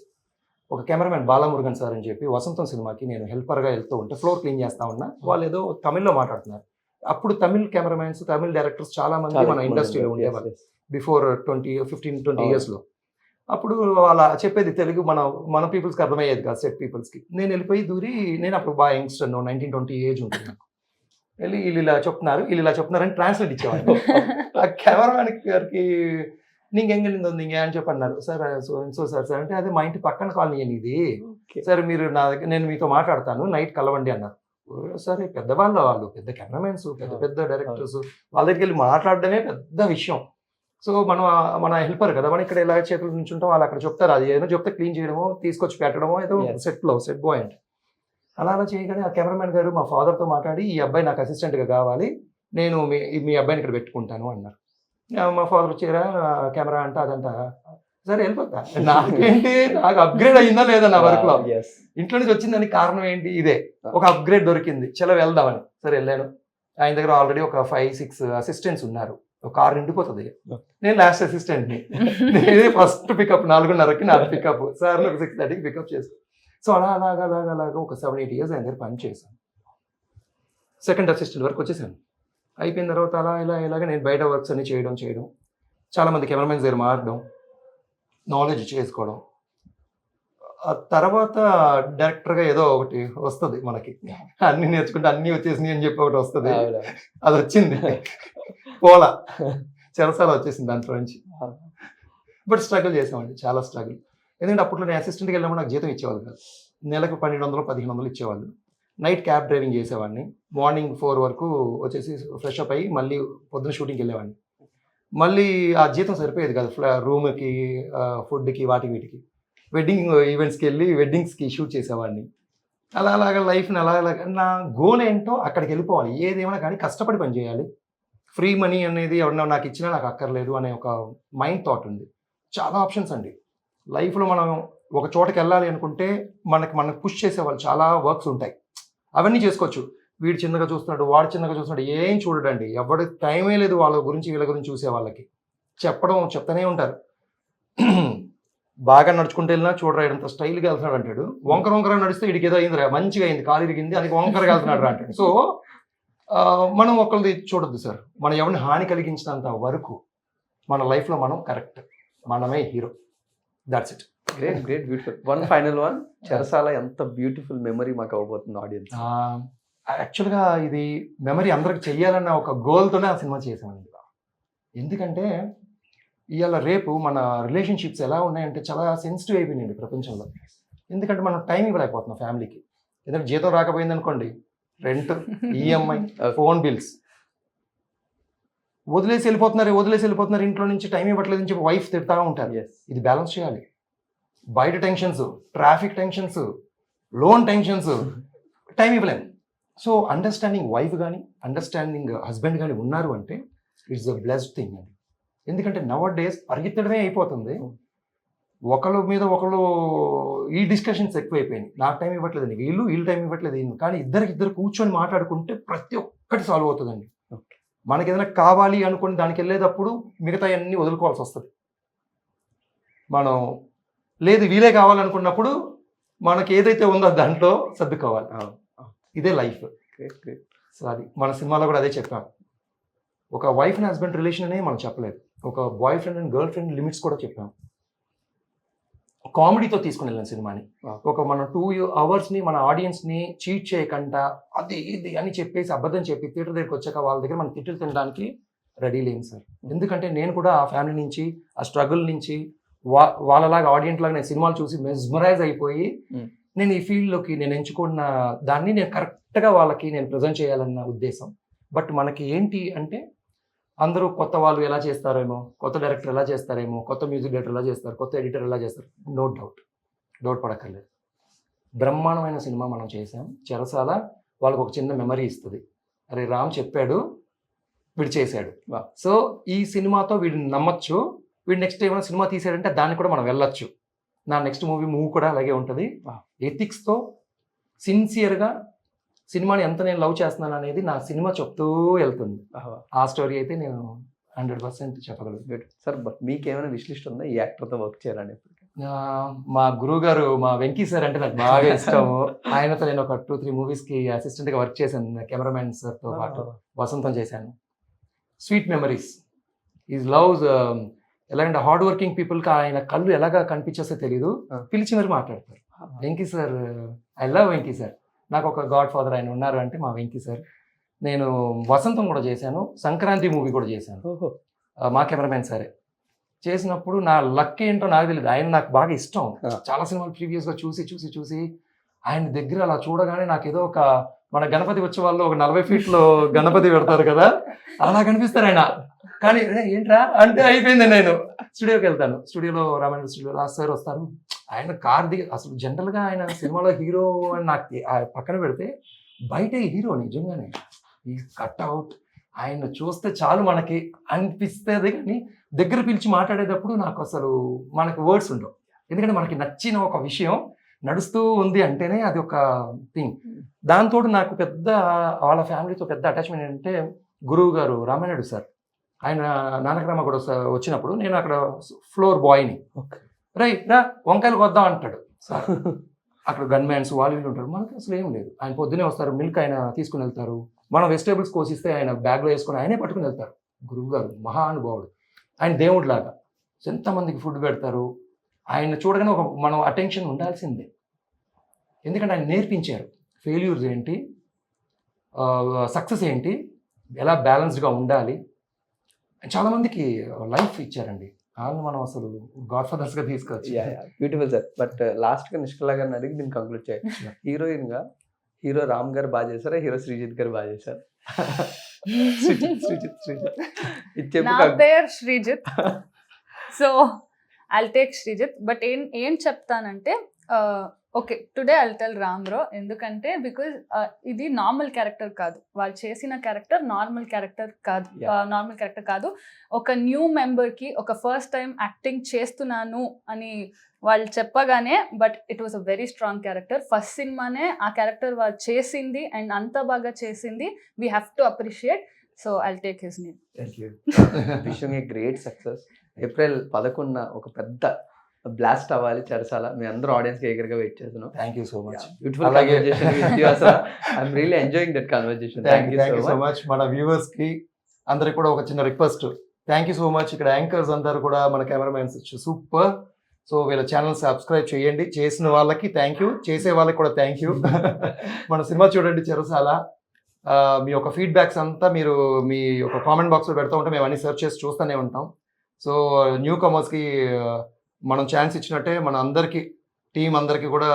ఒక కెమెరామెన్ బాలమురుగన్ సార్ అని చెప్పి వసంతం సినిమాకి నేను హెల్పర్గా వెళ్తూ ఉంటే ఫ్లోర్ క్లీన్ చేస్తా ఉన్నా. వాళ్ళు ఏదో తమిళ్లో మాట్లాడుతున్నారు. అప్పుడు తమిళ్ కెమెరామెన్స్, తమిళ్ డైరెక్టర్స్ చాలా మంది మన ఇండస్ట్రీలో ఉండేవాళ్ళు బిఫోర్ 15-20 yearsలో. అప్పుడు వాళ్ళ చెప్పేది తెలుగు మన పీపుల్స్కి అర్థమయ్యేది కాదు, సెట్ పీపుల్స్కి. నేను వెళ్ళిపోయి నేను అప్పుడు బాగా యంగ్స్టర్, 19-20 ఏజ్ ఉంటుంది నాకు. వెళ్ళి వీళ్ళు ఇలా చెప్తున్నారని ట్రాన్స్లేట్ ఇచ్చేవాళ్ళు. ఆ కెమెరామెన్ గారికి నీకు ఎంగెళ్ళిందో నీకు అని చెప్పి అన్నారు. సార్ సో సార్ అంటే అదే మా ఇంటి పక్కన కాలనీ అని ఇది సార్, మీరు నా దగ్గర నేను మీతో మాట్లాడతాను, నైట్ కలవండి అన్నారు. సరే, వాళ్ళు పెద్ద కెమెరామెన్స్, పెద్ద డైరెక్టర్స్, వాళ్ళ దగ్గరికి వెళ్ళి మాట్లాడడమే పెద్ద విషయం. సో మన హెల్పర్ కదా, మనం ఇక్కడ ఇలా చేతుల నుంచి ఉంటాం, వాళ్ళు అక్కడ చెప్తారు, అది ఏదో చెప్తే క్లీన్ చేయడమో తీసుకొచ్చి పెట్టడమో ఏదో సెట్ బాయ్ అంటే. అలా చేయగానే ఆ కెమెరామెన్ గారు మా ఫాదర్తో మాట్లాడి ఈ అబ్బాయి నాకు అసిస్టెంట్గా కావాలి, నేను మీ అబ్బాయిని ఇక్కడ పెట్టుకుంటాను అన్నారు. మా ఫాదర్ వచ్చారా కెమెరా అంటే అదంట. సరే వెళ్ళిపోతా, నాకేంటి, నాకు అప్గ్రేడ్ అయిందా లేదా నా వర్క్లో, ఇంట్లో నుంచి వచ్చిందని కారణం ఏంటి, ఇదే ఒక అప్గ్రేడ్ దొరికింది, చలో వెళ్దామని. సరే వెళ్ళాను. ఆయన దగ్గర ఆల్రెడీ ఒక 5-6 అసిస్టెంట్స్ ఉన్నారు, ఒక 6 నిండిపోతుంది. నేను లాస్ట్ అసిస్టెంట్ని. నేనే ఫస్ట్ పికప్ 4:30కి నాకు పికప్, సార్ 6:30కి పికప్ చేస్తాను. సో అలాగా ఒక 7-8 years ఆయన దగ్గర పని చేశాను. సెకండ్ అసిస్టెంట్ వరకు వచ్చేసాను. అయిపోయిన తర్వాత ఇలాగ నేను బయట వర్క్స్ అన్ని చేయడం చాలామంది కెమెరామెన్స్ దగ్గర మారడం, నాలెడ్జ్ చేసుకోవడం. ఆ తర్వాత డైరెక్టర్గా ఏదో ఒకటి వస్తుంది మనకి, అన్ని నేర్చుకుంటే అన్నీ వచ్చేసినాయి అని చెప్పి ఒకటి వస్తుంది. అది వచ్చింది, పోలా చెరసాల వచ్చేసింది దాంట్లో నుంచి. బట్ స్ట్రగుల్ చేసామండి, చాలా స్ట్రగుల్. ఎందుకంటే అప్పట్లో నేను అసిస్టెంట్కి వెళ్ళినప్పుడు నాకు జీతం ఇచ్చేవాళ్ళు కాదు, నెలకు 1200-1500 ఇచ్చేవాళ్ళు. నైట్ క్యాబ్ డ్రైవింగ్ చేసేవాడిని, మార్నింగ్ 4 వరకు వచ్చేసి ఫ్రెష్ అప్ అయ్యి మళ్ళీ పొద్దున్న షూటింగ్కి వెళ్ళేవాడిని. మళ్ళీ ఆ జీతం సరిపోయేది కాదు, రూమ్కి, ఫుడ్కి, వీటికి. వెడ్డింగ్ ఈవెంట్స్కి వెళ్ళి వెడ్డింగ్స్కి షూట్ చేసేవాడిని. అలాగా లైఫ్ని అలాగా నా గోల్ ఏంటో అక్కడికి వెళ్ళిపోవాలి. ఏదేమైనా కానీ కష్టపడి పని చేయాలి. ఫ్రీ మనీ అనేది ఎవరన్నా నాకు ఇచ్చినా నాకు అక్కర్లేదు అనే ఒక మైండ్ థాట్ ఉంది. చాలా ఆప్షన్స్ అండి లైఫ్లో. మనం ఒక చోటకి వెళ్ళాలి అనుకుంటే మనకు పుష్ చేసేవాళ్ళు చాలా వర్క్స్ ఉంటాయి, అవన్నీ చేసుకోవచ్చు. వీడు చిన్నగా చూస్తున్నాడు, వాడు చిన్నగా చూస్తున్నాడు, ఏం చూడడండి. ఎవరి టైమే లేదు వాళ్ళ గురించి వీళ్ళ గురించి చూసే వాళ్ళకి. చెప్తానే ఉంటారు. బాగా నడుచుకుంటూ వెళ్ళినా చూడరా అంత స్టైల్గా వెళ్తున్నాడు అంటాడు, వంకర నడిస్తే వీడికి ఏదో అయింది, మంచిగా అయింది, కాలు ఇరిగింది, అది వంకరగా వెళ్తున్నాడు రా అంటాడు. సో మనం ఒకరిది చూడొద్దు సార్. మనం ఎవరిని హాని కలిగించినంత వరకు మన లైఫ్లో మనం కరెక్ట్, మనమే hero. That's it. Great beautiful. One final one, చెరసాల ఎంత బ్యూటిఫుల్ మెమరీ మాకు అవ్వబోతుంది ఆడియన్స్? యాక్చువల్గా ఇది మెమరీ అందరికి చెయ్యాలన్న ఒక గోల్తోనే ఆ సినిమా చేసామండి. ఎందుకంటే ఇవాళ రేపు మన రిలేషన్షిప్స్ ఎలా ఉన్నాయంటే చాలా సెన్సిటివ్ అయిపోయినాయండి ప్రపంచంలో. ఎందుకంటే మనం టైం ఇవ్వలేకపోతున్నాం ఫ్యామిలీకి. ఎందుకంటే జీతం రాకపోయింది అనుకోండి, రెంట్, ఈఎంఐ, ఫోన్ బిల్స్, వదిలేసి వెళ్ళిపోతున్నారు ఇంట్లో నుంచి, టైం ఇవ్వట్లేదని చెప్పి వైఫ్ తిడతా ఉంటారు. ఇది బ్యాలెన్స్ చేయాలి. బయట tensions, traffic tensions, loan tensions, time ఇవ్వలేము. సో అండర్స్టాండింగ్ వైఫ్ కానీ అండర్స్టాండింగ్ హస్బెండ్ కానీ ఉన్నారు అంటే ఇట్స్ అ బ్లెస్డ్ థింగ్ అండి. ఎందుకంటే నవర్ డేస్ పరిగెత్తడమే అయిపోతుంది. ఒకళ్ళ మీద ఒకళ్ళు ఈ డిస్కషన్స్ ఎక్కువైపోయినాయి. నాకు టైం ఇవ్వట్లేదండి, వీళ్ళు టైం ఇవ్వట్లేదు వీళ్ళు. కానీ ఇద్దరు కూర్చొని మాట్లాడుకుంటే ప్రతి ఒక్కటి సాల్వ్ అవుతుందండి. మనకి ఏదైనా కావాలి అనుకుని దానికి వెళ్ళేటప్పుడు మిగతా అన్నీ వదులుకోవాల్సి వస్తుంది. మనం లేదు వీలే కావాలనుకున్నప్పుడు మనకి ఏదైతే ఉందో దాంట్లో సర్దుకోవాలి. ఇదే లైఫ్. సో అది మన సినిమాలో కూడా అదే చెప్పాం. ఒక వైఫ్ అండ్ హస్బెండ్ రిలేషన్ అనే మనం చెప్పలేదు, ఒక boy friend and girl friend limits కూడా చెప్పాం. కామెడీతో తీసుకుని వెళ్ళాను సినిమాని. ఒక మన 2 hours మన ఆడియన్స్ని చీట్ చేయకుండా అది ఇది అని చెప్పేసి అబద్ధం చెప్పి థియేటర్ దగ్గరికి వచ్చాక వాళ్ళ దగ్గర మన తిట్లు తినడానికి రెడీ లేను సార్. ఎందుకంటే నేను కూడా ఆ ఫ్యామిలీ నుంచి, ఆ స్ట్రగుల్ నుంచి, వాళ్ళలాగా ఆడియన్స్ లాగా నేను సినిమాలు చూసి మెస్మరైజ్ అయిపోయి నేను ఈ ఫీల్డ్లోకి నేను ఎంచుకున్న దాన్ని నేను కరెక్ట్గా వాళ్ళకి నేను ప్రజెంట్ చేయాలన్న ఉద్దేశం. బట్ మనకి ఏంటి అంటే అందరూ కొత్త వాళ్ళు ఎలా చేస్తారేమో, కొత్త డైరెక్టర్ ఎలా చేస్తారేమో, కొత్త మ్యూజిక్ డైరెక్టర్ ఎలా చేస్తారు, కొత్త ఎడిటర్ ఎలా చేస్తారు, నో డౌట్ పడక్కర్లేదు. బ్రహ్మాండమైన సినిమా మనం చేసాం. చెరసాల వాళ్ళకు ఒక చిన్న మెమరీ ఇస్తుంది, అరే రామ్ చెప్పాడు వీడు చేశాడు. సో ఈ సినిమాతో వీడిని నమ్మచ్చు, వీడు నెక్స్ట్ ఏమైనా సినిమా తీసాడంటే దాన్ని కూడా మనం వెళ్ళొచ్చు. నా నెక్స్ట్ మూవ్ కూడా అలాగే ఉంటుంది. ఎథిక్స్తో సిన్సియర్గా సినిమాని ఎంత నేను లవ్ చేస్తున్నాను అనేది నా సినిమా చెప్తూ వెళ్తుంది. ఆ స్టోరీ అయితే నేను 100% చెప్పగలను. సార్ బట్ మీకేమైనా విష్ లిస్ట్ ఉందా ఈ యాక్టర్తో వర్క్ చేయాలని? మా గురువు గారు మా వెంకీ సార్ అంటే నాకు బాగా ఇష్టము. ఆయనతో నేను ఒక 2-3 మూవీస్కి అసిస్టెంట్గా వర్క్ చేశాను. కెమెరామెన్ సార్తో పాటు వసంతం చేశాను. Sweet memories is loves. ఎలాగంటే హార్డ్ వర్కింగ్ పీపుల్కి ఆయన కళ్ళు ఎలాగా కనిపించేస్తే తెలీదు, పిలిచి మరి మాట్లాడతారు. Venky sir, I love Venky sir. నాకు ఒక గాడ్ ఫాదర్ ఆయన ఉన్నారు అంటే మా వెంకీ సార్. నేను వసంతం కూడా చేశాను, సంక్రాంతి మూవీ కూడా చేశాను. మా కెమెరామెన్ సరే చేసినప్పుడు నా లక్ ఏంటో నాకు తెలియదు, ఆయన నాకు బాగా ఇష్టం. చాలా సినిమాలు ప్రీవియస్గా చూసి ఆయన దగ్గర అలా చూడగానే నాకు ఏదో ఒక మన గణపతి ఉత్సవాల్లో ఒక 40 feet గణపతి పెడతారు కదా, అలా కనిపిస్తారు ఆయన. కానీ ఏంట్రా అంటే అయిపోయింది. నేను స్టూడియోకి వెళ్తాను, స్టూడియోలో రామాయణ స్టూడియోలో సార్ వస్తారు, ఆయన కార్ దిగి అసలు జనరల్గా ఆయన సినిమాలో హీరో అని నాకు పక్కన పెడితే బయట హీరో నిజంగానే ఈ కట్అవుట్ ఆయన చూస్తే చాలు మనకి అనిపిస్తుంది. కానీ దగ్గర పిలిచి మాట్లాడేటప్పుడు నాకు అసలు మనకు వర్డ్స్ ఉండవు. ఎందుకంటే మనకి నచ్చిన ఒక విషయం నడుస్తూ ఉంది అంటేనే అది ఒక థింగ్. దాంతో నాకు పెద్ద వాళ్ళ ఫ్యామిలీతో పెద్ద అటాచ్మెంట్ ఏంటంటే గురువు గారు రామానాయుడు సార్, ఆయన నానక్రమ కూడా వచ్చినప్పుడు నేను అక్కడ ఫ్లోర్ బాయ్ని, రా వంకాయలు కొద్దాం అంటాడు సార్. అక్కడ గన్ మ్యాన్స్ వాళ్ళు ఉంటారు, మనకి అసలు ఏం లేదు. ఆయన పొద్దునే వస్తారు, మిల్క్ ఆయన తీసుకుని వెళ్తారు, మనం వెజిటేబుల్స్ కోసిస్తే ఆయన బ్యాగ్లో వేసుకొని ఆయనే పట్టుకుని వెళ్తారు. గురువు గారు మహానుభావుడు, ఆయన దేవుడిలాగా ఎంతమందికి ఫుడ్ పెడతారు. ఆయన చూడగానే ఒక మనం అటెన్షన్ ఉండాల్సిందే, ఎందుకంటే ఆయన నేర్పించారు ఫెయిల్యూర్స్ ఏంటి, సక్సెస్ ఏంటి, ఎలా బ్యాలెన్స్డ్గా ఉండాలి. చాలామందికి లైఫ్ ఇచ్చారండి, వాళ్ళని మనం అసలు గాడ్ ఫాదర్స్గా తీసుకోవచ్చు. Beautiful sir. బట్ లాస్ట్గా నిష్కలా గారిని అడిగి దీన్ని కంక్లూడ్ చేయాలి. హీరోయిన్గా హీరో రామ్ గారు బాగా చేశారా, హీరో శ్రీజిత్ గారు బాగా చేశారు? నా పేరు Sreejith, so I'll take Sreejith. But ఏం చెప్తానంటే okay, today I'll tell Ram bro, ఎందుకంటే బికాజ్ ఇది నార్మల్ క్యారెక్టర్ కాదు, వాళ్ళు చేసిన క్యారెక్టర్ నార్మల్ క్యారెక్టర్ కాదు. ఒక న్యూ మెంబర్కి ఒక ఫస్ట్ టైం యాక్టింగ్ చేస్తున్నాను అని వాళ్ళు చెప్పగానే, but it was a very strong character. First సినిమానే ఆ క్యారెక్టర్ వాళ్ళు చేసింది అండ్ అంత బాగా చేసింది. We have to appreciate. So I'll take his name. Wishing a great success. April 11 ఒక పెద్ద బ్లాస్ట్ అవ్వాలి చెరసాల. మీ అందరూ ఆడియన్స్ కి ఎగరగా వెయిట్ చేస్తున్నాం. Thank you so much. Beautiful conversation with you అసలు. I'm really enjoying that conversation. Thank you so much. మన వ్యూవర్స్ కి అందరికి కూడా ఒక చిన్న request, thank you so much. ఇక్కడ యాంకర్స్ అందరూ కూడా మన కెమెరామెన్స్ సూపర్. సో వీళ్ళ ఛానల్ సబ్స్క్రైబ్ చేయండి. చేసిన వాళ్ళకి థ్యాంక్ యూ, చేసే వాళ్ళకి కూడా థ్యాంక్ యూ. మన సినిమా చూడండి చెరసాల. మీ యొక్క ఫీడ్బ్యాక్స్ అంతా మీరు మీ యొక్క కామెంట్ బాక్స్లో పెడతా ఉంటే మేము అన్ని సెర్చ్ చేసి చూస్తూనే ఉంటాం. సో న్యూ కమర్స్కి మనం ఛాన్స్ ఇచ్చినట్టే మన అందరికీ టీం అందరికీ కూడా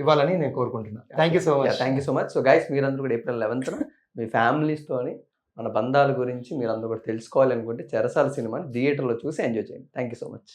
ఇవ్వాలని నేను కోరుకుంటున్నాను. Thank you so much. Thank you so much. So guys, మీరందరూ కూడా April 11 మీ ఫ్యామిలీస్తోని మన బంధాల గురించి మీరందరూ కూడా తెలుసుకోవాలి అనుకుంటే చెరసాల సినిమాని థియేటర్లో చూసి ఎంజాయ్ చేయండి. Thank you so much.